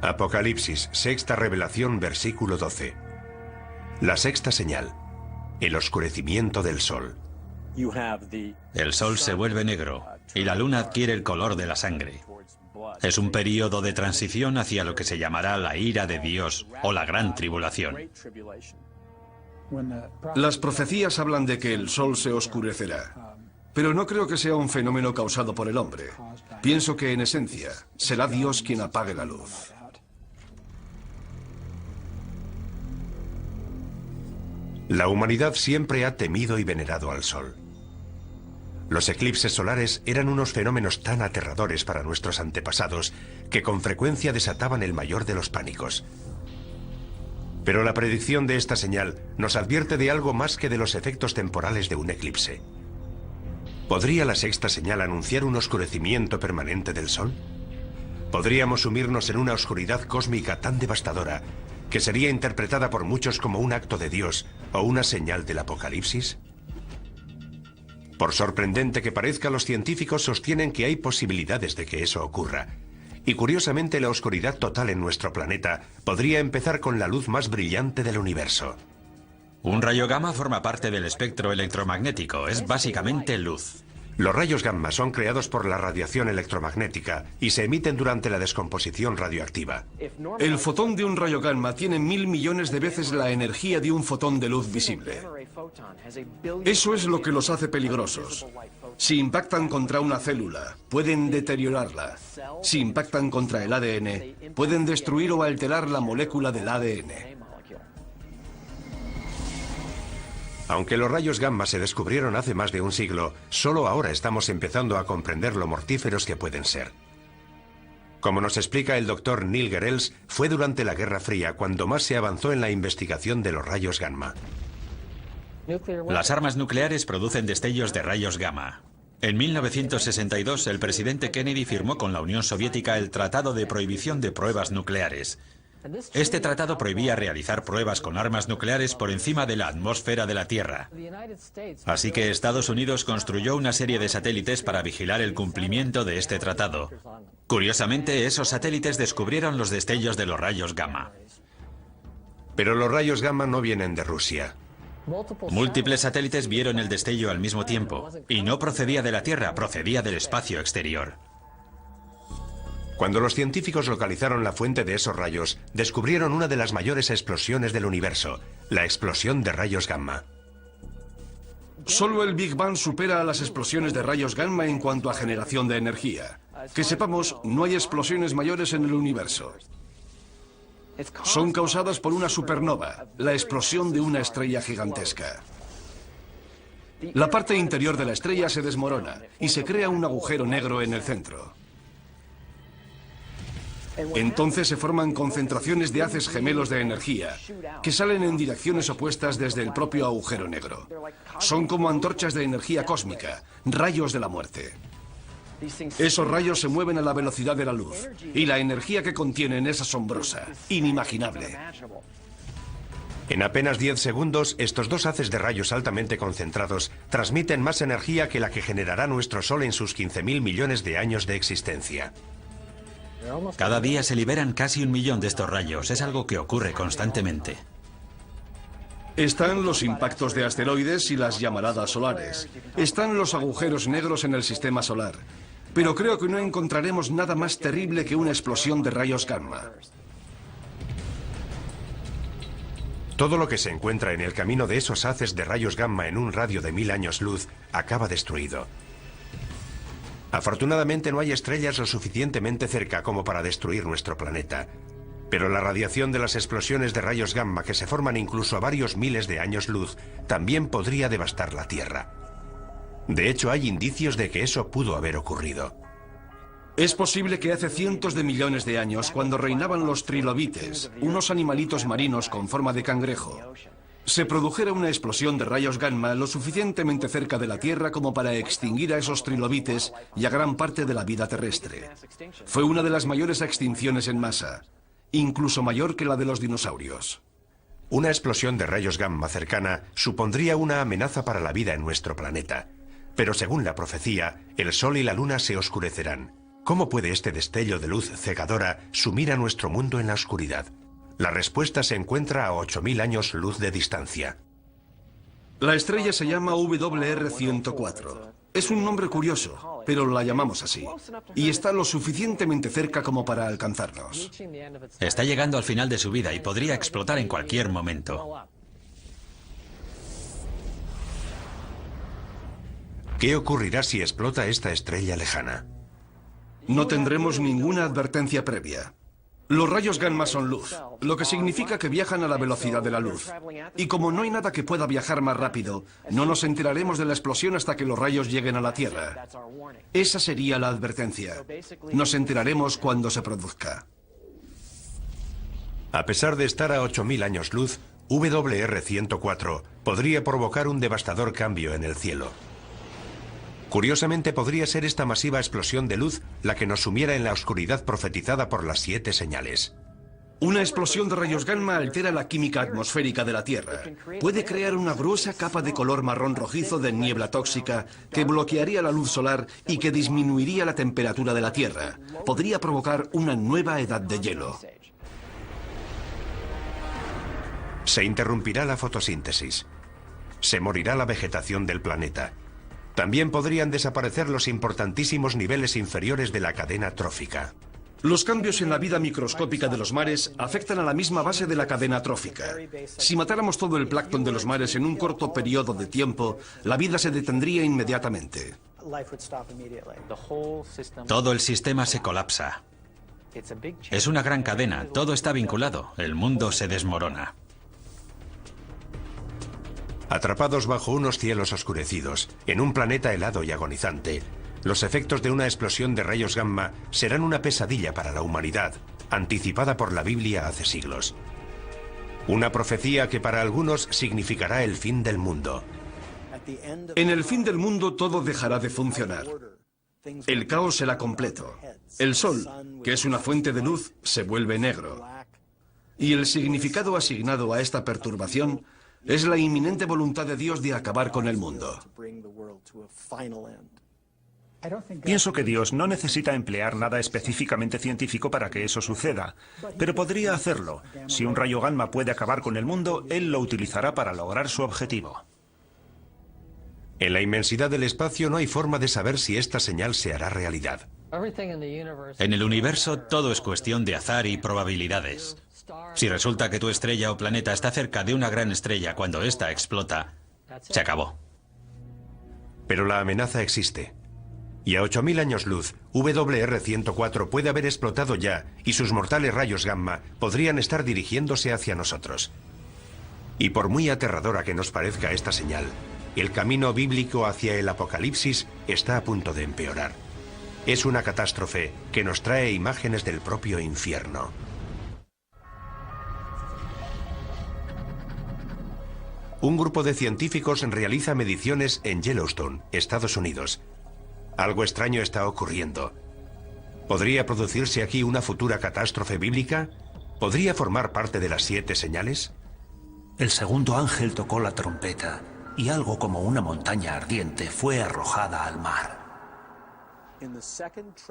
Apocalipsis, 6ª revelación, versículo 12. La 6ª señal, el oscurecimiento del sol.
El sol se vuelve negro y la luna adquiere el color de la sangre. Es un período de transición hacia lo que se llamará la ira de Dios o la gran tribulación.
Las profecías hablan de que el sol se oscurecerá, pero no creo que sea un fenómeno causado por el hombre. Pienso que en esencia será Dios quien apague la luz.
La humanidad siempre ha temido y venerado al sol. Los eclipses solares eran unos fenómenos tan aterradores para nuestros antepasados que con frecuencia desataban el mayor de los pánicos. Pero la predicción de esta señal nos advierte de algo más que de los efectos temporales de un eclipse. ¿Podría la 6ª señal anunciar un oscurecimiento permanente del sol? Podríamos sumirnos en una oscuridad cósmica tan devastadora que sería interpretada por muchos como un acto de Dios o una señal del apocalipsis. Por sorprendente que parezca, los científicos sostienen que hay posibilidades de que eso ocurra. Y curiosamente, la oscuridad total en nuestro planeta podría empezar con la luz más brillante del universo.
Un rayo gamma forma parte del espectro electromagnético, es básicamente luz.
Los rayos gamma son creados por la radiación electromagnética y se emiten durante la descomposición radioactiva.
El fotón de un rayo gamma tiene 1000 millones de veces la energía de un fotón de luz visible. Eso es lo que los hace peligrosos. Si impactan contra una célula, pueden deteriorarla. Si impactan contra el ADN, pueden destruir o alterar la molécula del ADN.
Aunque los rayos gamma se descubrieron hace más de un siglo, solo ahora estamos empezando a comprender lo mortíferos que pueden ser. Como nos explica el doctor Neil Gehrels, fue durante la Guerra Fría cuando más se avanzó en la investigación de los rayos gamma.
Las armas nucleares producen destellos de rayos gamma. En 1962, el presidente Kennedy firmó con la Unión Soviética el Tratado de Prohibición de Pruebas Nucleares. Este tratado prohibía realizar pruebas con armas nucleares por encima de la atmósfera de la Tierra. Así que Estados Unidos construyó una serie de satélites para vigilar el cumplimiento de este tratado. Curiosamente, esos satélites descubrieron los destellos de los rayos gamma.
Pero los rayos gamma no vienen de Rusia.
Múltiples satélites vieron el destello al mismo tiempo, y no procedía de la Tierra, procedía del espacio exterior.
Cuando los científicos localizaron la fuente de esos rayos, descubrieron una de las mayores explosiones del universo, la explosión de rayos gamma.
Solo el Big Bang supera a las explosiones de rayos gamma en cuanto a generación de energía. Que sepamos, no hay explosiones mayores en el universo. Son causadas por una supernova, la explosión de una estrella gigantesca. La parte interior de la estrella se desmorona y se crea un agujero negro en el centro. Entonces se forman concentraciones de haces gemelos de energía que salen en direcciones opuestas desde el propio agujero negro. Son como antorchas de energía cósmica, rayos de la muerte. Esos rayos se mueven a la velocidad de la luz y la energía que contienen es asombrosa, inimaginable.
En apenas 10 segundos, estos dos haces de rayos altamente concentrados transmiten más energía que la que generará nuestro Sol en sus 15.000 millones de años de existencia.
Cada día se liberan casi 1 millón de estos rayos. Es algo que ocurre constantemente.
Están los impactos de asteroides y las llamaradas solares. Están los agujeros negros en el sistema solar. Pero creo que no encontraremos nada más terrible que una explosión de rayos gamma.
Todo lo que se encuentra en el camino de esos haces de rayos gamma en un radio de 1000 años luz acaba destruido. Afortunadamente no hay estrellas lo suficientemente cerca como para destruir nuestro planeta. Pero la radiación de las explosiones de rayos gamma que se forman incluso a varios miles de años luz también podría devastar la Tierra. De hecho, hay indicios de que eso pudo haber ocurrido.
Es posible que hace cientos de millones de años, cuando reinaban los trilobites, unos animalitos marinos con forma de cangrejo, se produjera una explosión de rayos gamma lo suficientemente cerca de la Tierra como para extinguir a esos trilobites y a gran parte de la vida terrestre. Fue una de las mayores extinciones en masa, incluso mayor que la de los dinosaurios.
Una explosión de rayos gamma cercana supondría una amenaza para la vida en nuestro planeta. Pero según la profecía, el Sol y la Luna se oscurecerán. ¿Cómo puede este destello de luz cegadora sumir a nuestro mundo en la oscuridad? La respuesta se encuentra a 8000 años luz de distancia.
La estrella se llama WR104. Es un nombre curioso, pero la llamamos así. Y está lo suficientemente cerca como para alcanzarnos.
Está llegando al final de su vida y podría explotar en cualquier momento.
¿Qué ocurrirá si explota esta estrella lejana?
No tendremos ninguna advertencia previa. Los rayos gamma son luz, lo que significa que viajan a la velocidad de la luz. Y como no hay nada que pueda viajar más rápido, no nos enteraremos de la explosión hasta que los rayos lleguen a la Tierra. Esa sería la advertencia. Nos enteraremos cuando se produzca.
A pesar de estar a 8000 años luz, WR104 podría provocar un devastador cambio en el cielo. Curiosamente, podría ser esta masiva explosión de luz la que nos sumiera en la oscuridad profetizada por las 7 señales.
Una explosión de rayos gamma altera la química atmosférica de la Tierra. Puede crear una gruesa capa de color marrón rojizo de niebla tóxica que bloquearía la luz solar y que disminuiría la temperatura de la Tierra. Podría provocar una nueva edad de hielo.
Se interrumpirá la fotosíntesis. Se morirá la vegetación del planeta. También podrían desaparecer los importantísimos niveles inferiores de la cadena trófica.
Los cambios en la vida microscópica de los mares afectan a la misma base de la cadena trófica. Si matáramos todo el plancton de los mares en un corto periodo de tiempo, la vida se detendría inmediatamente.
Todo el sistema se colapsa. Es una gran cadena, todo está vinculado, el mundo se desmorona.
Atrapados bajo unos cielos oscurecidos, en un planeta helado y agonizante, los efectos de una explosión de rayos gamma serán una pesadilla para la humanidad, anticipada por la Biblia hace siglos. Una profecía que para algunos significará el fin del mundo.
En el fin del mundo todo dejará de funcionar. El caos será completo. El sol, que es una fuente de luz, se vuelve negro. Y el significado asignado a esta perturbación es la inminente voluntad de Dios de acabar con el mundo.
Pienso que Dios no necesita emplear nada específicamente científico para que eso suceda, pero podría hacerlo. Si un rayo gamma puede acabar con el mundo, Él lo utilizará para lograr su objetivo.
En la inmensidad del espacio no hay forma de saber si esta señal se hará realidad.
En el universo todo es cuestión de azar y probabilidades. Si resulta que tu estrella o planeta está cerca de una gran estrella cuando ésta explota, se acabó.
Pero la amenaza existe. Y a 8000 años luz, WR-104 puede haber explotado ya y sus mortales rayos gamma podrían estar dirigiéndose hacia nosotros. Y por muy aterradora que nos parezca esta señal, el camino bíblico hacia el apocalipsis está a punto de empeorar. Es una catástrofe que nos trae imágenes del propio infierno. Un grupo de científicos realiza mediciones en Yellowstone, Estados Unidos. Algo extraño está ocurriendo. ¿Podría producirse aquí una futura catástrofe bíblica? ¿Podría formar parte de las 7 señales?
El segundo ángel tocó la trompeta y algo como una montaña ardiente fue arrojada al mar.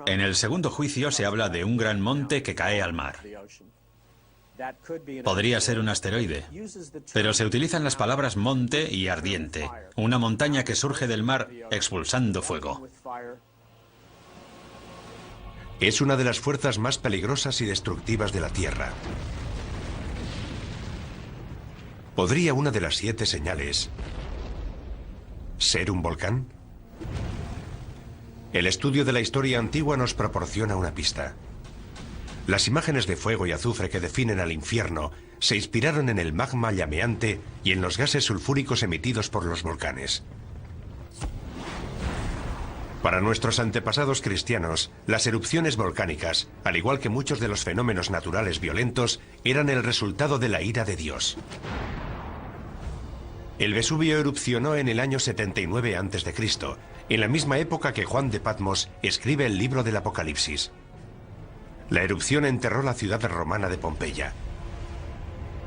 En el segundo juicio se habla de un gran monte que cae al mar. Podría ser un asteroide, pero se utilizan las palabras monte y ardiente, una montaña que surge del mar expulsando fuego.
Es una de las fuerzas más peligrosas y destructivas de la Tierra. ¿Podría una de las 7 señales ser un volcán? El estudio de la historia antigua nos proporciona una pista. Las imágenes de fuego y azufre que definen al infierno se inspiraron en el magma llameante y en los gases sulfúricos emitidos por los volcanes. Para nuestros antepasados cristianos, las erupciones volcánicas, al igual que muchos de los fenómenos naturales violentos, eran el resultado de la ira de Dios. El Vesubio erupcionó en el año 79 a.C., en la misma época que Juan de Patmos escribe el libro del Apocalipsis. La erupción enterró la ciudad romana de Pompeya.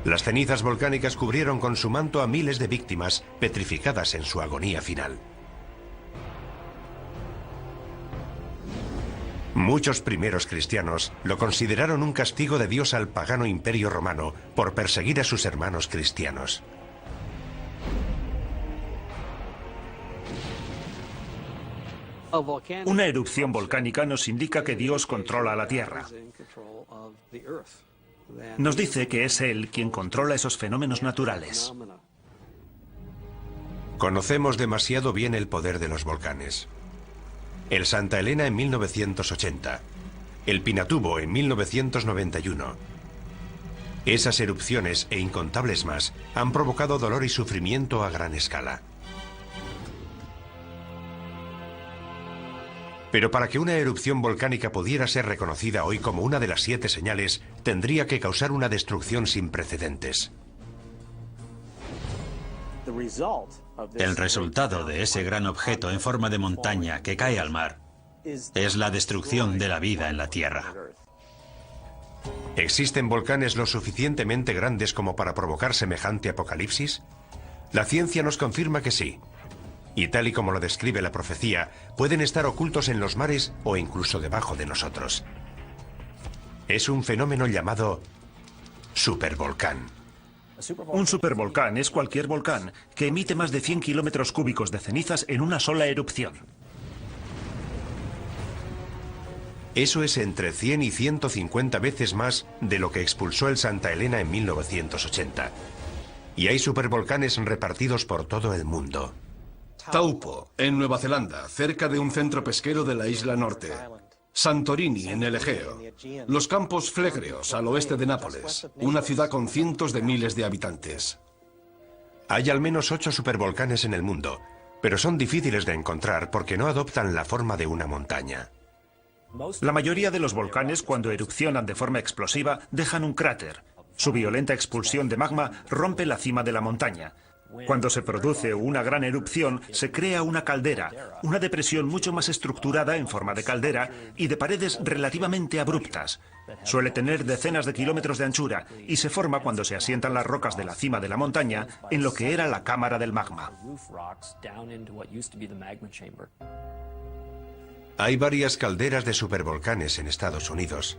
Las cenizas volcánicas cubrieron con su manto a miles de víctimas petrificadas en su agonía final. Muchos primeros cristianos lo consideraron un castigo de Dios al pagano imperio romano por perseguir a sus hermanos cristianos.
Una erupción volcánica nos indica que Dios controla la Tierra. Nos dice que es Él quien controla esos fenómenos naturales.
Conocemos demasiado bien el poder de los volcanes. El Santa Elena en 1980, el Pinatubo en 1991. Esas erupciones e incontables más han provocado dolor y sufrimiento a gran escala. Pero para que una erupción volcánica pudiera ser reconocida hoy como una de las 7 señales, tendría que causar una destrucción sin precedentes.
El resultado de ese gran objeto en forma de montaña que cae al mar es la destrucción de la vida en la Tierra.
¿Existen volcanes lo suficientemente grandes como para provocar semejante apocalipsis? La ciencia nos confirma que sí. Y tal y como lo describe la profecía, pueden estar ocultos en los mares o incluso debajo de nosotros. Es un fenómeno llamado supervolcán.
Un supervolcán es cualquier volcán que emite más de 100 kilómetros cúbicos de cenizas en una sola erupción.
Eso es entre 100 y 150 veces más de lo que expulsó el Santa Elena en 1980. Y hay supervolcanes repartidos por todo el mundo.
Taupo, en Nueva Zelanda, cerca de un centro pesquero de la isla norte. Santorini, en el Egeo. Los Campos Flegreos, al oeste de Nápoles, una ciudad con cientos de miles de habitantes.
Hay al menos 8 supervolcanes en el mundo, pero son difíciles de encontrar porque no adoptan la forma de una montaña.
La mayoría de los volcanes, cuando erupcionan de forma explosiva, dejan un cráter. Su violenta expulsión de magma rompe la cima de la montaña. Cuando se produce una gran erupción, se crea una caldera, una depresión mucho más estructurada en forma de caldera y de paredes relativamente abruptas. Suele tener decenas de kilómetros de anchura y se forma cuando se asientan las rocas de la cima de la montaña en lo que era la cámara del magma.
Hay varias calderas de supervolcanes en Estados Unidos.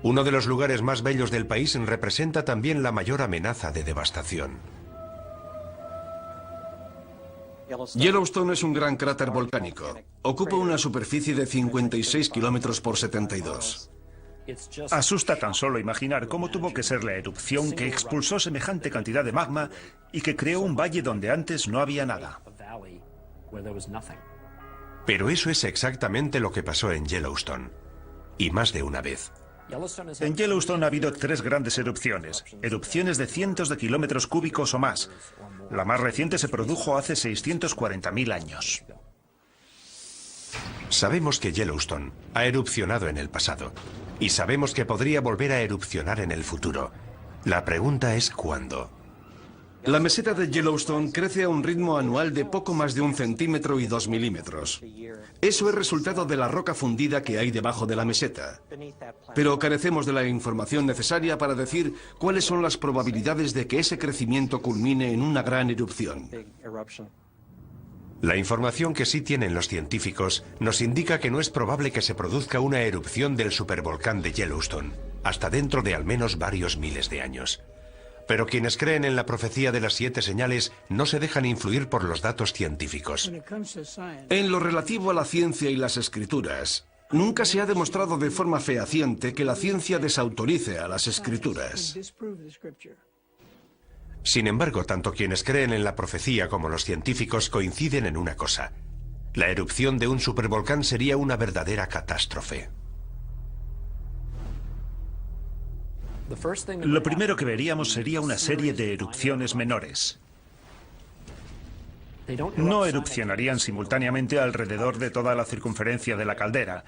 Uno de los lugares más bellos del país representa también la mayor amenaza de devastación.
Yellowstone es un gran cráter volcánico. Ocupa una superficie de 56 kilómetros por 72.
Asusta tan solo imaginar cómo tuvo que ser la erupción que expulsó semejante cantidad de magma y que creó un valle donde antes no había nada.
Pero eso es exactamente lo que pasó en Yellowstone. Y más de una vez.
En Yellowstone ha habido 3 grandes erupciones de cientos de kilómetros cúbicos o más. La más reciente se produjo hace 640.000 años.
Sabemos que Yellowstone ha erupcionado en el pasado. Y sabemos que podría volver a erupcionar en el futuro. La pregunta es ¿cuándo?
La meseta de Yellowstone crece a un ritmo anual de poco más de 1 centímetro y 2 milímetros. Eso es resultado de la roca fundida que hay debajo de la meseta. Pero carecemos de la información necesaria para decir cuáles son las probabilidades de que ese crecimiento culmine en una gran erupción.
La información que sí tienen los científicos nos indica que no es probable que se produzca una erupción del supervolcán de Yellowstone, hasta dentro de al menos varios miles de años. Pero quienes creen en la profecía de las 7 señales no se dejan influir por los datos científicos.
En lo relativo a la ciencia y las escrituras, nunca se ha demostrado de forma fehaciente que la ciencia desautorice a las escrituras.
Sin embargo, tanto quienes creen en la profecía como los científicos coinciden en una cosa. La erupción de un supervolcán sería una verdadera catástrofe.
Lo primero que veríamos sería una serie de erupciones menores. No erupcionarían simultáneamente alrededor de toda la circunferencia de la caldera.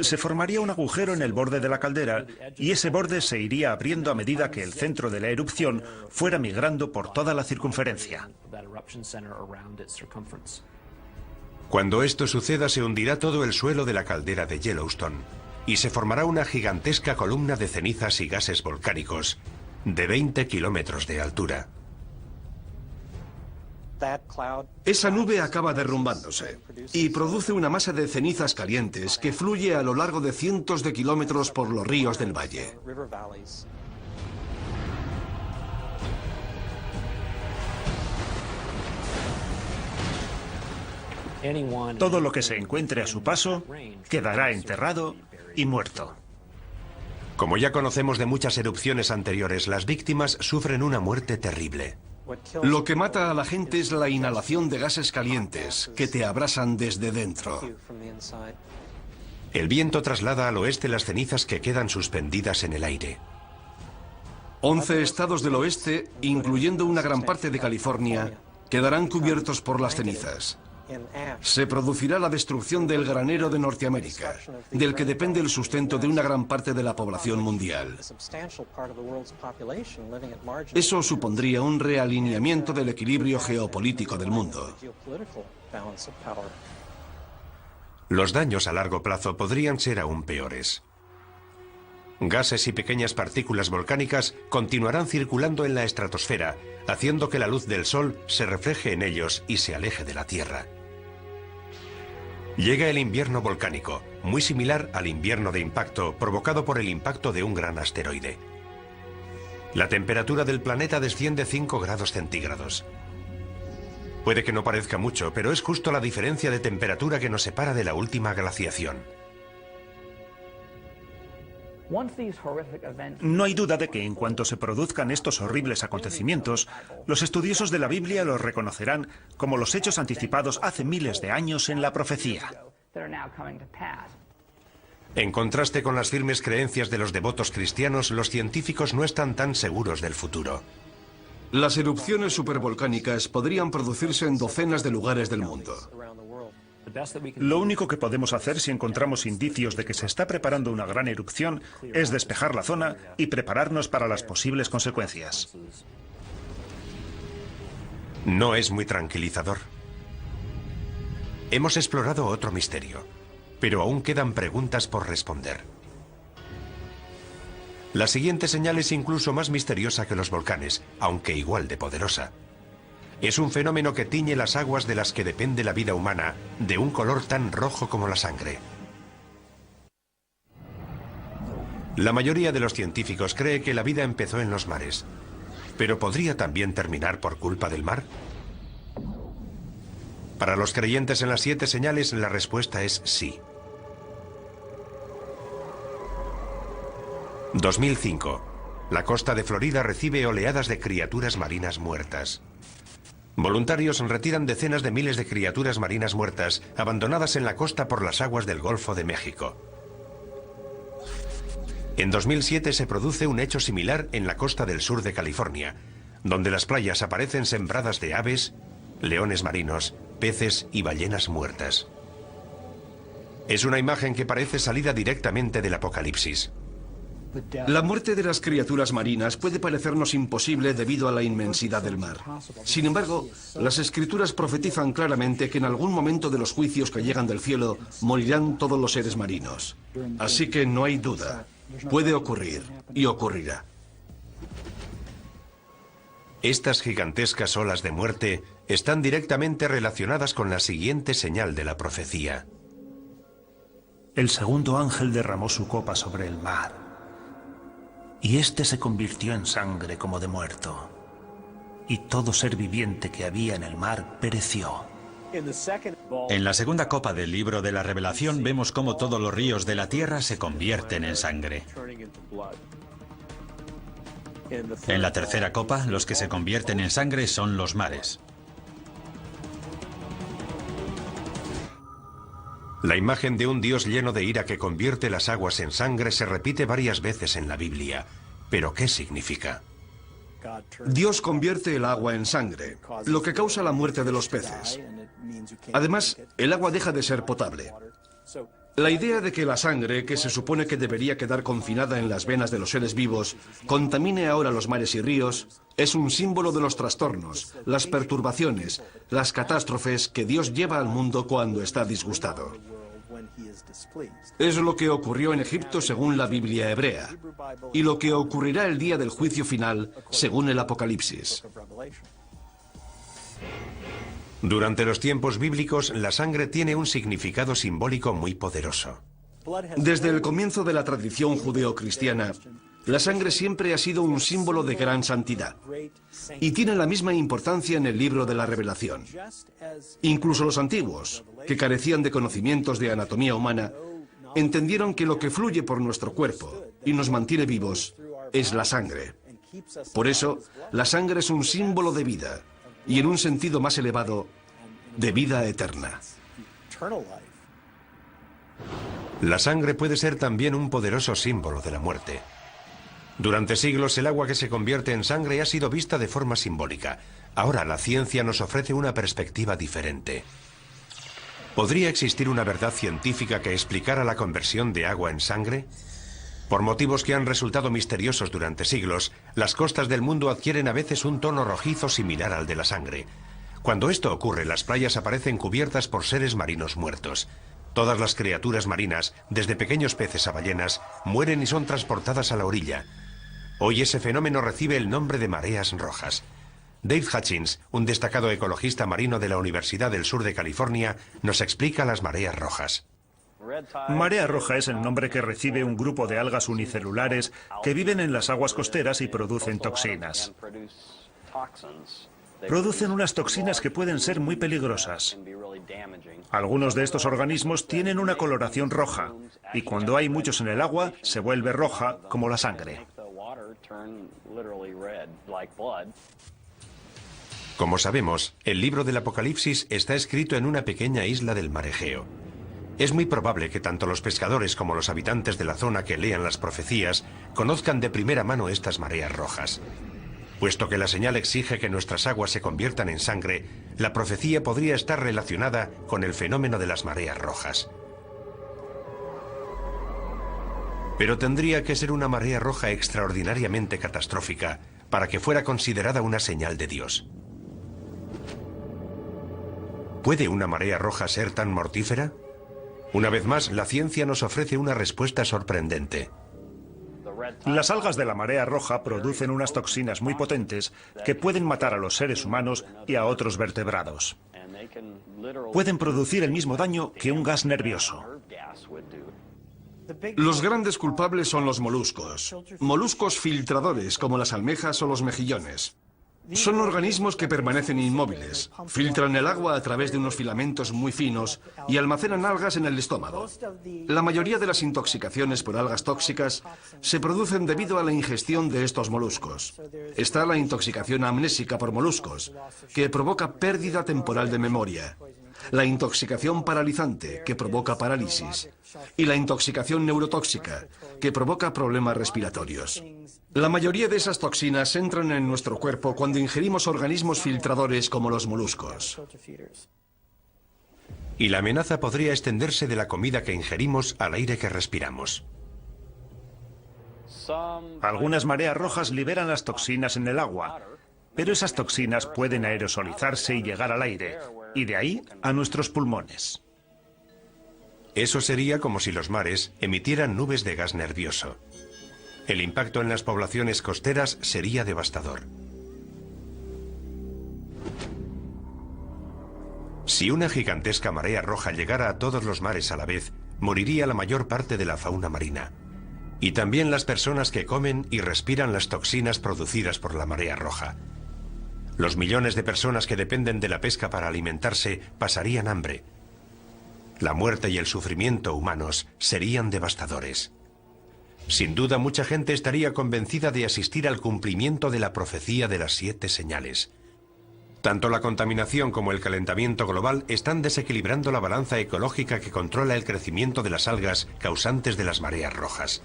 Se formaría un agujero en el borde de la caldera y ese borde se iría abriendo a medida que el centro de la erupción fuera migrando por toda la circunferencia.
Cuando esto suceda, se hundirá todo el suelo de la caldera de Yellowstone y se formará una gigantesca columna de cenizas y gases volcánicos de 20 kilómetros de altura.
Esa nube acaba derrumbándose y produce una masa de cenizas calientes que fluye a lo largo de cientos de kilómetros por los ríos del valle.
Todo lo que se encuentre a su paso quedará enterrado y muerto.
Como ya conocemos de muchas erupciones anteriores, las víctimas sufren una muerte terrible.
Lo que mata a la gente es la inhalación de gases calientes que te abrasan desde dentro.
El viento traslada al oeste las cenizas que quedan suspendidas en el aire.
11 estados del oeste, incluyendo una gran parte de California, quedarán cubiertos por las cenizas. Se producirá la destrucción del granero de Norteamérica, del que depende el sustento de una gran parte de la población mundial. Eso supondría un realineamiento del equilibrio geopolítico del mundo.
Los daños a largo plazo podrían ser aún peores. Gases y pequeñas partículas volcánicas continuarán circulando en la estratosfera, haciendo que la luz del Sol se refleje en ellos y se aleje de la Tierra. Llega el invierno volcánico, muy similar al invierno de impacto provocado por el impacto de un gran asteroide. La temperatura del planeta desciende 5 grados centígrados. Puede que no parezca mucho, pero es justo la diferencia de temperatura que nos separa de la última glaciación.
No hay duda de que en cuanto se produzcan estos horribles acontecimientos, los estudiosos de la Biblia los reconocerán como los hechos anticipados hace miles de años en la profecía.
En contraste con las firmes creencias de los devotos cristianos, los científicos no están tan seguros del futuro.
Las erupciones supervolcánicas podrían producirse en docenas de lugares del mundo.
Lo único que podemos hacer si encontramos indicios de que se está preparando una gran erupción es despejar la zona y prepararnos para las posibles consecuencias.
No es muy tranquilizador. Hemos explorado otro misterio, pero aún quedan preguntas por responder. La siguiente señal es incluso más misteriosa que los volcanes, aunque igual de poderosa. Es un fenómeno que tiñe las aguas de las que depende la vida humana, de un color tan rojo como la sangre. La mayoría de los científicos cree que la vida empezó en los mares, pero ¿podría también terminar por culpa del mar? Para los creyentes en las 7 señales, la respuesta es sí. 2005. La costa de Florida recibe oleadas de criaturas marinas muertas. Voluntarios retiran decenas de miles de criaturas marinas muertas abandonadas en la costa por las aguas del Golfo de México. En 2007 se produce un hecho similar en la costa del sur de California, donde las playas aparecen sembradas de aves, leones marinos, peces y ballenas muertas. Es una imagen que parece salida directamente del Apocalipsis.
La muerte de las criaturas marinas puede parecernos imposible debido a la inmensidad del mar. Sin embargo, las escrituras profetizan claramente que en algún momento de los juicios que llegan del cielo morirán todos los seres marinos. Así que no hay duda. Puede ocurrir y ocurrirá.
Estas gigantescas olas de muerte están directamente relacionadas con la siguiente señal de la profecía.
El segundo ángel derramó su copa sobre el mar, y éste se convirtió en sangre como de muerto, y todo ser viviente que había en el mar pereció.
En la segunda copa del libro de la Revelación vemos cómo todos los ríos de la tierra se convierten en sangre. En la tercera copa, los que se convierten en sangre son los mares.
La imagen de un Dios lleno de ira que convierte las aguas en sangre se repite varias veces en la Biblia. ¿Pero qué significa?
Dios convierte el agua en sangre, lo que causa la muerte de los peces. Además, el agua deja de ser potable. La idea de que la sangre, que se supone que debería quedar confinada en las venas de los seres vivos, contamine ahora los mares y ríos, es un símbolo de los trastornos, las perturbaciones, las catástrofes que Dios lleva al mundo cuando está disgustado. Es lo que ocurrió en Egipto según la Biblia hebrea, y lo que ocurrirá el día del juicio final según el Apocalipsis.
Durante los tiempos bíblicos, la sangre tiene un significado simbólico muy poderoso.
Desde el comienzo de la tradición judeocristiana, la sangre siempre ha sido un símbolo de gran santidad, y tiene la misma importancia en el libro de la Revelación. Incluso los antiguos, que carecían de conocimientos de anatomía humana, entendieron que lo que fluye por nuestro cuerpo y nos mantiene vivos es la sangre. Por eso, la sangre es un símbolo de vida, y en un sentido más elevado, de vida eterna.
La sangre puede ser también un poderoso símbolo de la muerte. Durante siglos el agua que se convierte en sangre ha sido vista de forma simbólica. Ahora la ciencia nos ofrece una perspectiva diferente. ¿Podría existir una verdad científica que explicara la conversión de agua en sangre? Por motivos que han resultado misteriosos durante siglos, las costas del mundo adquieren a veces un tono rojizo similar al de la sangre. Cuando esto ocurre, las playas aparecen cubiertas por seres marinos muertos. Todas las criaturas marinas, desde pequeños peces a ballenas, mueren y son transportadas a la orilla. Hoy ese fenómeno recibe el nombre de mareas rojas. Dave Hutchins, un destacado ecologista marino de la Universidad del Sur de California, nos explica las mareas rojas.
Marea roja es el nombre que recibe un grupo de algas unicelulares que viven en las aguas costeras y producen toxinas. Producen unas toxinas que pueden ser muy peligrosas. Algunos de estos organismos tienen una coloración roja y cuando hay muchos en el agua se vuelve roja como la sangre.
Como sabemos, el libro del Apocalipsis está escrito en una pequeña isla del mar Egeo. Es muy probable que tanto los pescadores como los habitantes de la zona que lean las profecías conozcan de primera mano estas mareas rojas. Puesto que la señal exige que nuestras aguas se conviertan en sangre, la profecía podría estar relacionada con el fenómeno de las mareas rojas. Pero tendría que ser una marea roja extraordinariamente catastrófica para que fuera considerada una señal de Dios. ¿Puede una marea roja ser tan mortífera? Una vez más, la ciencia nos ofrece una respuesta sorprendente.
Las algas de la marea roja producen unas toxinas muy potentes que pueden matar a los seres humanos y a otros vertebrados. Pueden producir el mismo daño que un gas nervioso.
Los grandes culpables son los moluscos. Moluscos filtradores como las almejas o los mejillones. Son organismos que permanecen inmóviles, filtran el agua a través de unos filamentos muy finos y almacenan algas en el estómago. La mayoría de las intoxicaciones por algas tóxicas se producen debido a la ingestión de estos moluscos. Está la intoxicación amnésica por moluscos, que provoca pérdida temporal de memoria. La intoxicación paralizante, que provoca parálisis. Y la intoxicación neurotóxica, que provoca problemas respiratorios. La mayoría de esas toxinas entran en nuestro cuerpo cuando ingerimos organismos filtradores como los moluscos.
Y la amenaza podría extenderse de la comida que ingerimos al aire que respiramos.
Algunas mareas rojas liberan las toxinas en el agua, pero esas toxinas pueden aerosolizarse y llegar al aire, y de ahí a nuestros pulmones.
Eso sería como si los mares emitieran nubes de gas nervioso. El impacto en las poblaciones costeras sería devastador. Si una gigantesca marea roja llegara a todos los mares a la vez, moriría la mayor parte de la fauna marina. Y también las personas que comen y respiran las toxinas producidas por la marea roja. Los millones de personas que dependen de la pesca para alimentarse pasarían hambre. La muerte y el sufrimiento humanos serían devastadores. Sin duda, mucha gente estaría convencida de asistir al cumplimiento de la profecía de las 7 señales. Tanto la contaminación como el calentamiento global están desequilibrando la balanza ecológica que controla el crecimiento de las algas causantes de las mareas rojas.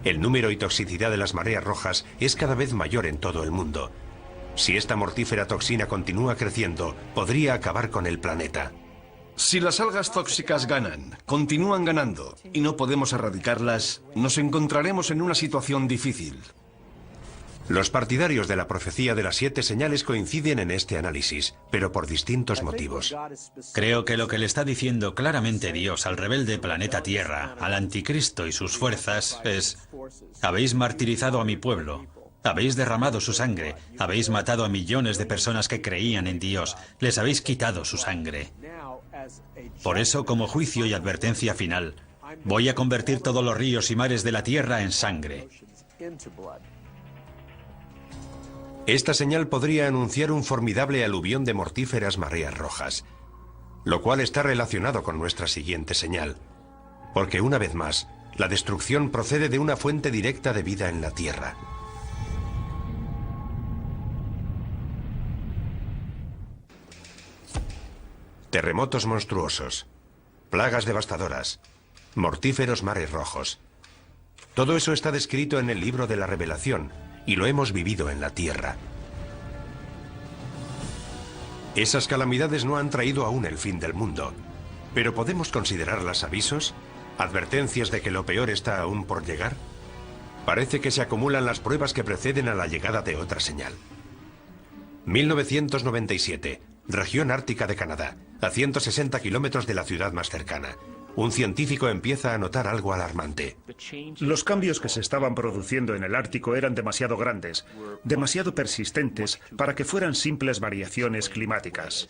El número y toxicidad de las mareas rojas es cada vez mayor en todo el mundo. Si esta mortífera toxina continúa creciendo, podría acabar con el planeta.
Si las algas tóxicas ganan, continúan ganando, y no podemos erradicarlas, nos encontraremos en una situación difícil.
Los partidarios de la profecía de las 7 señales coinciden en este análisis, pero por distintos motivos.
Creo que lo que le está diciendo claramente Dios al rebelde planeta Tierra, al anticristo y sus fuerzas, es: habéis martirizado a mi pueblo, habéis derramado su sangre, habéis matado a millones de personas que creían en Dios, les habéis quitado su sangre. Por eso, como juicio y advertencia final, voy a convertir todos los ríos y mares de la tierra en sangre.
Esta señal podría anunciar un formidable aluvión de mortíferas mareas rojas, lo cual está relacionado con nuestra siguiente señal, porque una vez más, la destrucción procede de una fuente directa de vida en la tierra. Terremotos monstruosos, plagas devastadoras, mortíferos mares rojos. Todo eso está descrito en el libro de la Revelación y lo hemos vivido en la tierra. Esas calamidades no han traído aún el fin del mundo. ¿Pero podemos considerarlas avisos? ¿Advertencias de que lo peor está aún por llegar? Parece que se acumulan las pruebas que preceden a la llegada de otra señal. 1997, región ártica de Canadá, a 160 kilómetros de la ciudad más cercana. Un científico empieza a notar algo alarmante.
Los cambios que se estaban produciendo en el Ártico eran demasiado grandes, demasiado persistentes para que fueran simples variaciones climáticas.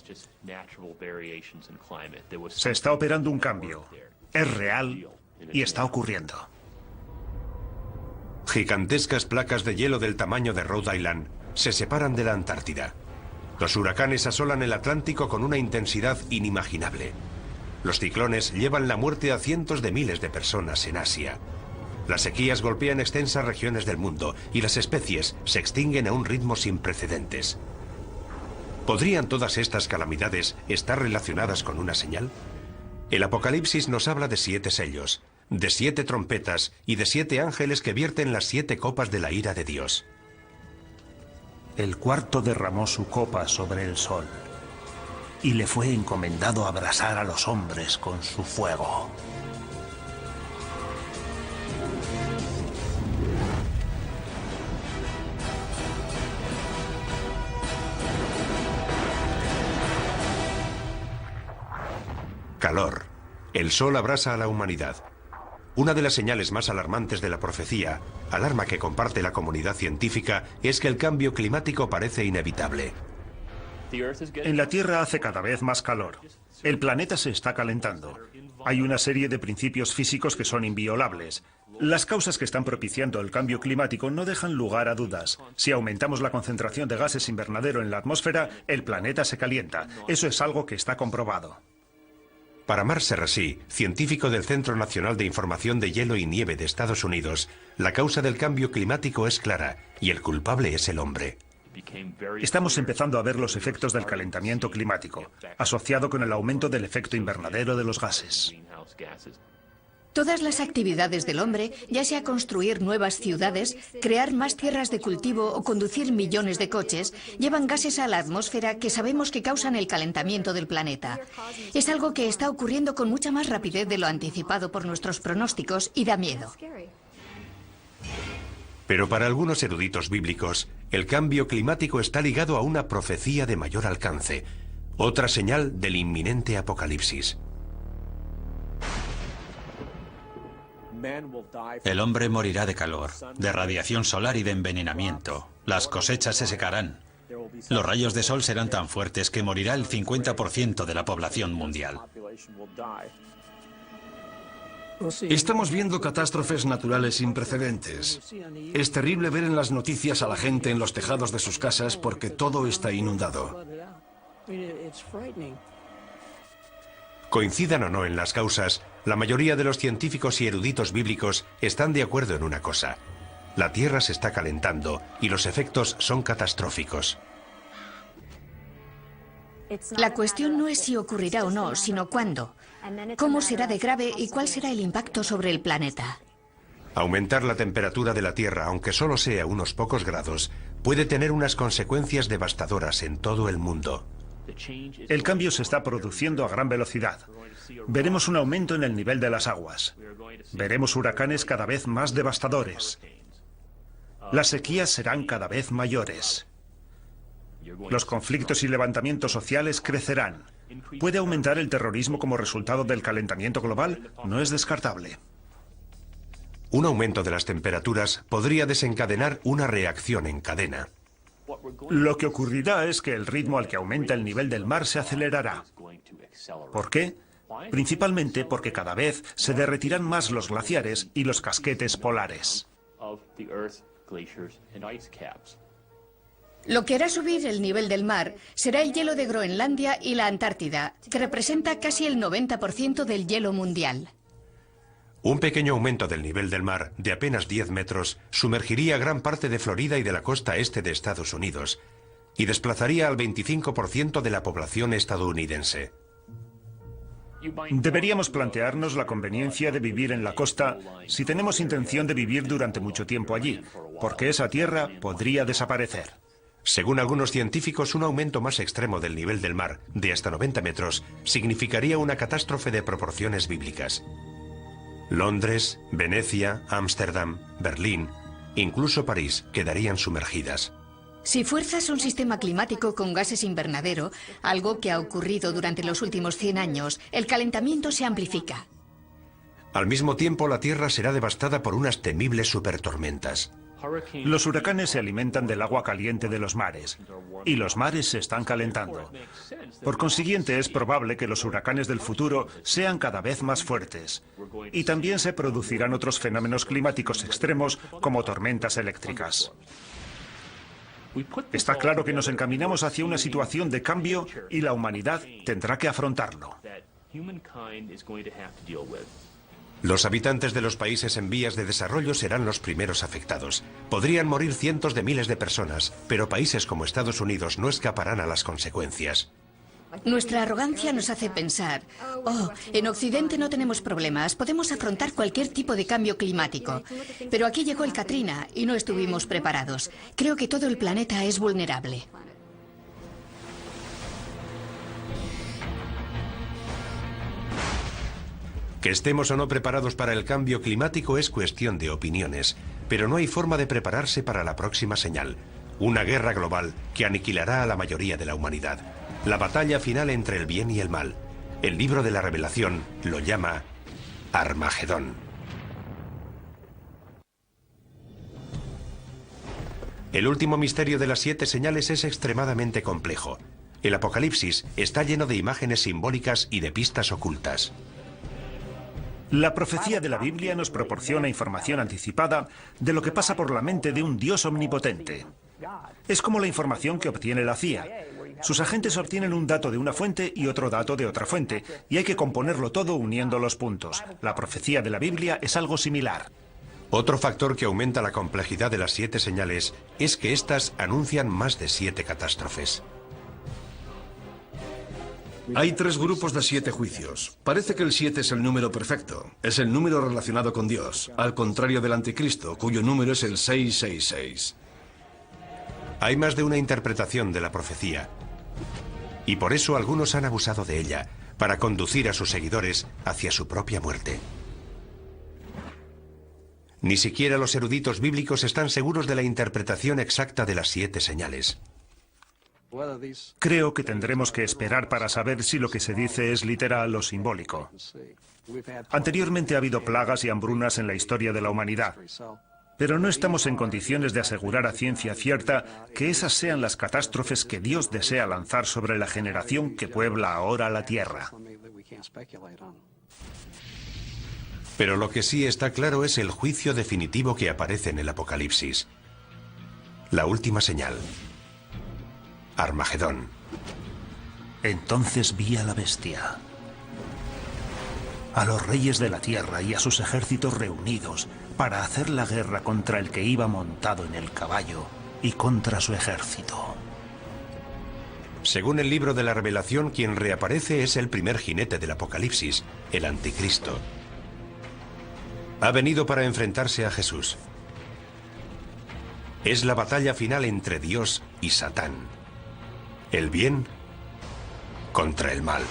Se está operando un cambio. Es real y está ocurriendo.
Gigantescas placas de hielo del tamaño de Rhode Island se separan de la Antártida. Los huracanes asolan el Atlántico con una intensidad inimaginable. Los ciclones llevan la muerte a cientos de miles de personas en Asia. Las sequías golpean extensas regiones del mundo y las especies se extinguen a un ritmo sin precedentes. ¿Podrían todas estas calamidades estar relacionadas con una señal? El Apocalipsis nos habla de 7 sellos, de 7 trompetas y de 7 ángeles que vierten las 7 copas de la ira de Dios.
El cuarto derramó su copa sobre el sol, y le fue encomendado abrasar a los hombres con su fuego.
Calor. El sol abrasa a la humanidad. Una de las señales más alarmantes de la profecía, alarma que comparte la comunidad científica, es que el cambio climático parece inevitable.
En la Tierra hace cada vez más calor. El planeta se está calentando. Hay una serie de principios físicos que son inviolables. Las causas que están propiciando el cambio climático no dejan lugar a dudas. Si aumentamos la concentración de gases invernadero en la atmósfera, el planeta se calienta. Eso es algo que está comprobado.
Para Mark Serrasí, científico del Centro Nacional de Información de Hielo y Nieve de Estados Unidos, la causa del cambio climático es clara y el culpable es el hombre.
Estamos empezando a ver los efectos del calentamiento climático, asociado con el aumento del efecto invernadero de los gases.
Todas las actividades del hombre, ya sea construir nuevas ciudades, crear más tierras de cultivo o conducir millones de coches, llevan gases a la atmósfera que sabemos que causan el calentamiento del planeta. Es algo que está ocurriendo con mucha más rapidez de lo anticipado por nuestros pronósticos y da miedo.
Pero para algunos eruditos bíblicos, el cambio climático está ligado a una profecía de mayor alcance, otra señal del inminente apocalipsis.
El hombre morirá de calor, de radiación solar y de envenenamiento. Las cosechas se secarán. Los rayos de sol serán tan fuertes que morirá el 50% de la población mundial.
Estamos viendo catástrofes naturales sin precedentes. Es terrible ver en las noticias a la gente en los tejados de sus casas porque todo está inundado.
Coincidan o no en las causas, la mayoría de los científicos y eruditos bíblicos están de acuerdo en una cosa. La Tierra se está calentando y los efectos son catastróficos.
La cuestión no es si ocurrirá o no, sino cuándo. ¿Cómo será de grave y cuál será el impacto sobre el planeta?
Aumentar la temperatura de la Tierra, aunque solo sea unos pocos grados, puede tener unas consecuencias devastadoras en todo el mundo.
El cambio se está produciendo a gran velocidad. Veremos un aumento en el nivel de las aguas. Veremos huracanes cada vez más devastadores. Las sequías serán cada vez mayores. Los conflictos y levantamientos sociales crecerán. ¿Puede aumentar el terrorismo como resultado del calentamiento global? No es descartable.
Un aumento de las temperaturas podría desencadenar una reacción en cadena.
Lo que ocurrirá es que el ritmo al que aumenta el nivel del mar se acelerará. ¿Por qué? Principalmente porque cada vez se derretirán más los glaciares y los casquetes polares.
Lo que hará subir el nivel del mar será el hielo de Groenlandia y la Antártida, que representa casi el 90% del hielo mundial.
Un pequeño aumento del nivel del mar, de apenas 10 metros, sumergiría gran parte de Florida y de la costa este de Estados Unidos, y desplazaría al 25% de la población estadounidense.
Deberíamos plantearnos la conveniencia de vivir en la costa si tenemos intención de vivir durante mucho tiempo allí, porque esa tierra podría desaparecer.
Según algunos científicos, un aumento más extremo del nivel del mar, de hasta 90 metros, significaría una catástrofe de proporciones bíblicas. Londres, Venecia, Ámsterdam, Berlín, incluso París quedarían sumergidas.
Si fuerzas un sistema climático con gases invernadero, algo que ha ocurrido durante los últimos 100 años, el calentamiento se amplifica.
Al mismo tiempo, la Tierra será devastada por unas temibles supertormentas.
Los huracanes se alimentan del agua caliente de los mares, y los mares se están calentando. Por consiguiente, es probable que los huracanes del futuro sean cada vez más fuertes. Y también se producirán otros fenómenos climáticos extremos, como tormentas eléctricas. Está claro que nos encaminamos hacia una situación de cambio y la humanidad tendrá que afrontarlo.
Los habitantes de los países en vías de desarrollo serán los primeros afectados. Podrían morir cientos de miles de personas, pero países como Estados Unidos no escaparán a las consecuencias.
Nuestra arrogancia nos hace pensar, en Occidente no tenemos problemas, podemos afrontar cualquier tipo de cambio climático. Pero aquí llegó el Katrina y no estuvimos preparados. Creo que todo el planeta es vulnerable.
Que estemos o no preparados para el cambio climático es cuestión de opiniones, pero no hay forma de prepararse para la próxima señal. Una guerra global que aniquilará a la mayoría de la humanidad. La batalla final entre el bien y el mal. El libro de la Revelación lo llama Armagedón. El último misterio de las 7 señales es extremadamente complejo. El Apocalipsis está lleno de imágenes simbólicas y de pistas ocultas.
La profecía de la Biblia nos proporciona información anticipada de lo que pasa por la mente de un Dios omnipotente. Es como la información que obtiene la CIA. Sus agentes obtienen un dato de una fuente y otro dato de otra fuente, y hay que componerlo todo uniendo los puntos. La profecía de la Biblia es algo similar.
Otro factor que aumenta la complejidad de las 7 señales es que éstas anuncian más de 7 catástrofes.
Hay 3 grupos de 7 juicios. Parece que el 7 es el número perfecto. Es el número relacionado con Dios, al contrario del anticristo, cuyo número es el 666.
Hay más de una interpretación de la profecía. Y por eso algunos han abusado de ella, para conducir a sus seguidores hacia su propia muerte. Ni siquiera los eruditos bíblicos están seguros de la interpretación exacta de las 7 señales.
Creo que tendremos que esperar para saber si lo que se dice es literal o simbólico. Anteriormente ha habido plagas y hambrunas en la historia de la humanidad, pero no estamos en condiciones de asegurar a ciencia cierta que esas sean las catástrofes que Dios desea lanzar sobre la generación que puebla ahora la tierra.
Pero lo que sí está claro es el juicio definitivo que aparece en el Apocalipsis. La última señal. Armagedón.
Entonces vi a la bestia, a los reyes de la tierra y a sus ejércitos reunidos para hacer la guerra contra el que iba montado en el caballo y contra su ejército.
Según el libro de la Revelación, quien reaparece es el primer jinete del Apocalipsis, el Anticristo. Ha venido para enfrentarse a Jesús. Es la batalla final entre Dios y Satán. El bien contra el mal.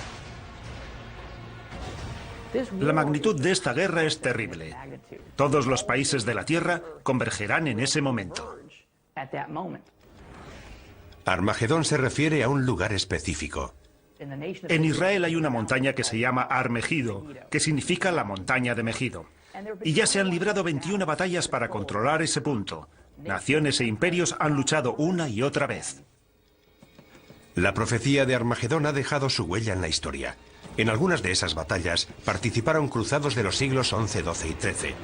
La magnitud de esta guerra es terrible. Todos los países de la tierra convergerán en ese momento.
Armagedón se refiere a un lugar específico.
En Israel hay una montaña que se llama Har Megido, que significa la montaña de Megido. Y ya se han librado 21 batallas para controlar ese punto. Naciones e imperios han luchado una y otra vez.
La profecía de Armagedón ha dejado su huella en la historia. En algunas de esas batallas participaron cruzados de los siglos XI, XII y XIII.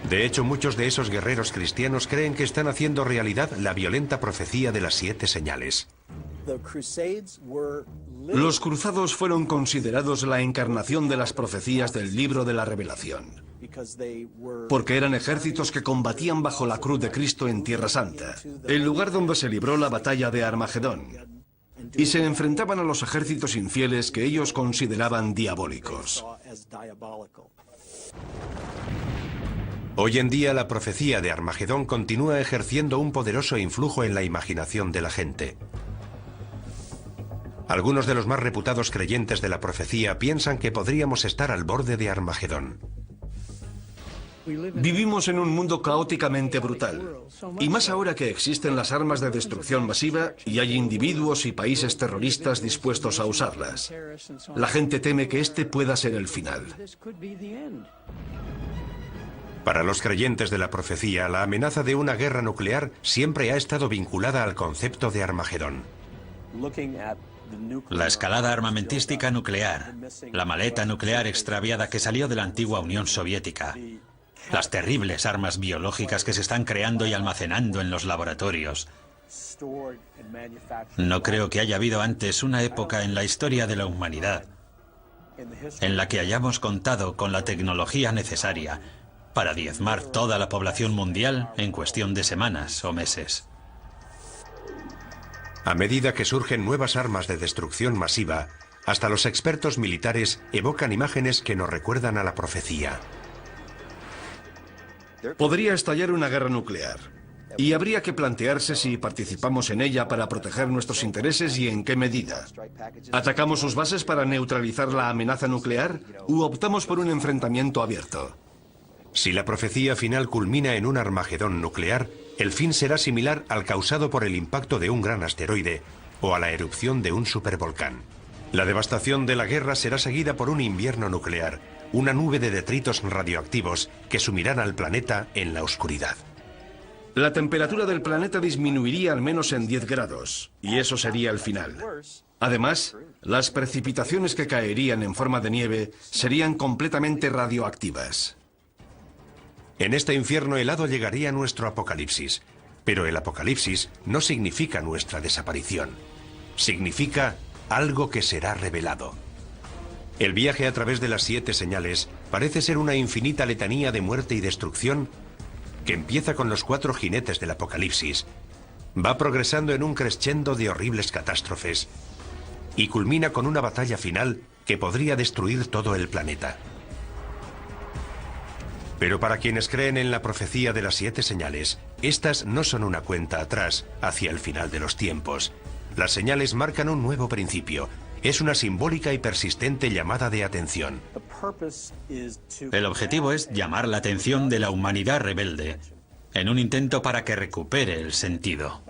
De hecho, muchos de esos guerreros cristianos creen que están haciendo realidad la violenta profecía de las 7 señales.
Los cruzados fueron considerados la encarnación de las profecías del libro de la Revelación, porque eran ejércitos que combatían bajo la cruz de Cristo en Tierra Santa, el lugar donde se libró la batalla de Armagedón, y se enfrentaban a los ejércitos infieles que ellos consideraban diabólicos.
Hoy en día la profecía de Armagedón continúa ejerciendo un poderoso influjo en la imaginación de la gente. Algunos de los más reputados creyentes de la profecía piensan que podríamos estar al borde de Armagedón.
Vivimos en un mundo caóticamente brutal, y más ahora que existen las armas de destrucción masiva y hay individuos y países terroristas dispuestos a usarlas. La gente teme que este pueda ser el final.
Para los creyentes de la profecía, la amenaza de una guerra nuclear siempre ha estado vinculada al concepto de Armagedón.
La escalada armamentística nuclear, la maleta nuclear extraviada que salió de la antigua Unión Soviética, las terribles armas biológicas que se están creando y almacenando en los laboratorios. No creo que haya habido antes una época en la historia de la humanidad en la que hayamos contado con la tecnología necesaria para diezmar toda la población mundial en cuestión de semanas o meses.
A medida que surgen nuevas armas de destrucción masiva, hasta los expertos militares evocan imágenes que nos recuerdan a la profecía.
Podría estallar una guerra nuclear, y habría que plantearse si participamos en ella para proteger nuestros intereses y en qué medida. ¿Atacamos sus bases para neutralizar la amenaza nuclear u optamos por un enfrentamiento abierto?
Si la profecía final culmina en un Armagedón nuclear, el fin será similar al causado por el impacto de un gran asteroide o a la erupción de un supervolcán. La devastación de la guerra será seguida por un invierno nuclear, una nube de detritos radioactivos que sumirán al planeta en la oscuridad.
La temperatura del planeta disminuiría al menos en 10 grados, y eso sería el final. Además, las precipitaciones que caerían en forma de nieve serían completamente radioactivas.
En este infierno helado llegaría nuestro apocalipsis, pero el apocalipsis no significa nuestra desaparición. Significa algo que será revelado. El viaje a través de las 7 señales parece ser una infinita letanía de muerte y destrucción que empieza con los 4 jinetes del apocalipsis, va progresando en un crescendo de horribles catástrofes y culmina con una batalla final que podría destruir todo el planeta. Pero para quienes creen en la profecía de las 7 señales, estas no son una cuenta atrás hacia el final de los tiempos. Las señales marcan un nuevo principio. Es una simbólica y persistente llamada de atención.
El objetivo es llamar la atención de la humanidad rebelde, en un intento para que recupere el sentido.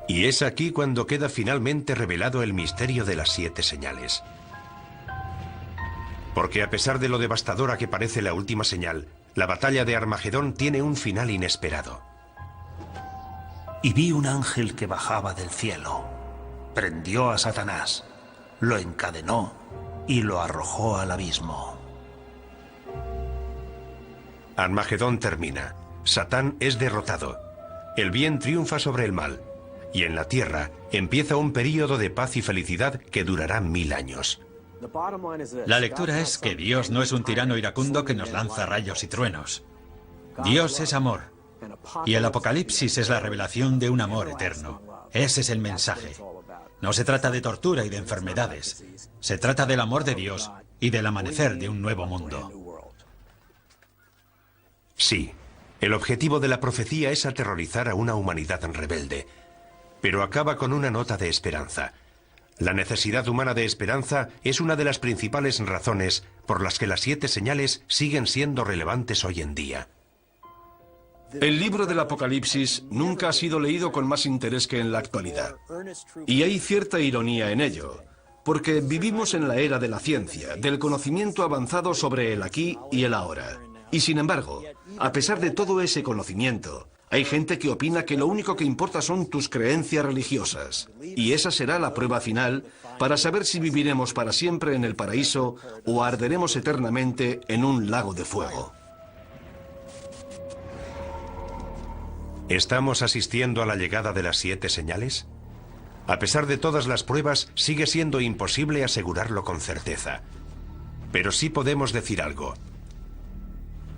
Y es aquí cuando queda finalmente revelado el misterio de las 7 señales. Porque a pesar de lo devastadora que parece la última señal, la batalla de Armagedón tiene un final inesperado.
Y vi un ángel que bajaba del cielo. Prendió a Satanás, lo encadenó y lo arrojó al abismo.
Armagedón termina. Satán es derrotado. El bien triunfa sobre el mal. Y en la tierra empieza un período de paz y felicidad que durará 1000 años.
La lectura es que Dios no es un tirano iracundo que nos lanza rayos y truenos. Dios es amor. Y el Apocalipsis es la revelación de un amor eterno. Ese es el mensaje. No se trata de tortura y de enfermedades. Se trata del amor de Dios y del amanecer de un nuevo mundo.
Sí, el objetivo de la profecía es aterrorizar a una humanidad rebelde. Pero acaba con una nota de esperanza. La necesidad humana de esperanza es una de las principales razones por las que las 7 señales siguen siendo relevantes hoy en día.
El libro del Apocalipsis nunca ha sido leído con más interés que en la actualidad. Y hay cierta ironía en ello, porque vivimos en la era de la ciencia, del conocimiento avanzado sobre el aquí y el ahora. Y sin embargo, a pesar de todo ese conocimiento, hay gente que opina que lo único que importa son tus creencias religiosas. Y esa será la prueba final para saber si viviremos para siempre en el paraíso o arderemos eternamente en un lago de fuego.
¿Estamos asistiendo a la llegada de las 7 señales? A pesar de todas las pruebas, sigue siendo imposible asegurarlo con certeza. Pero sí podemos decir algo.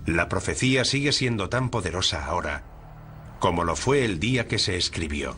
La profecía sigue siendo tan poderosa ahora como lo fue el día que se escribió.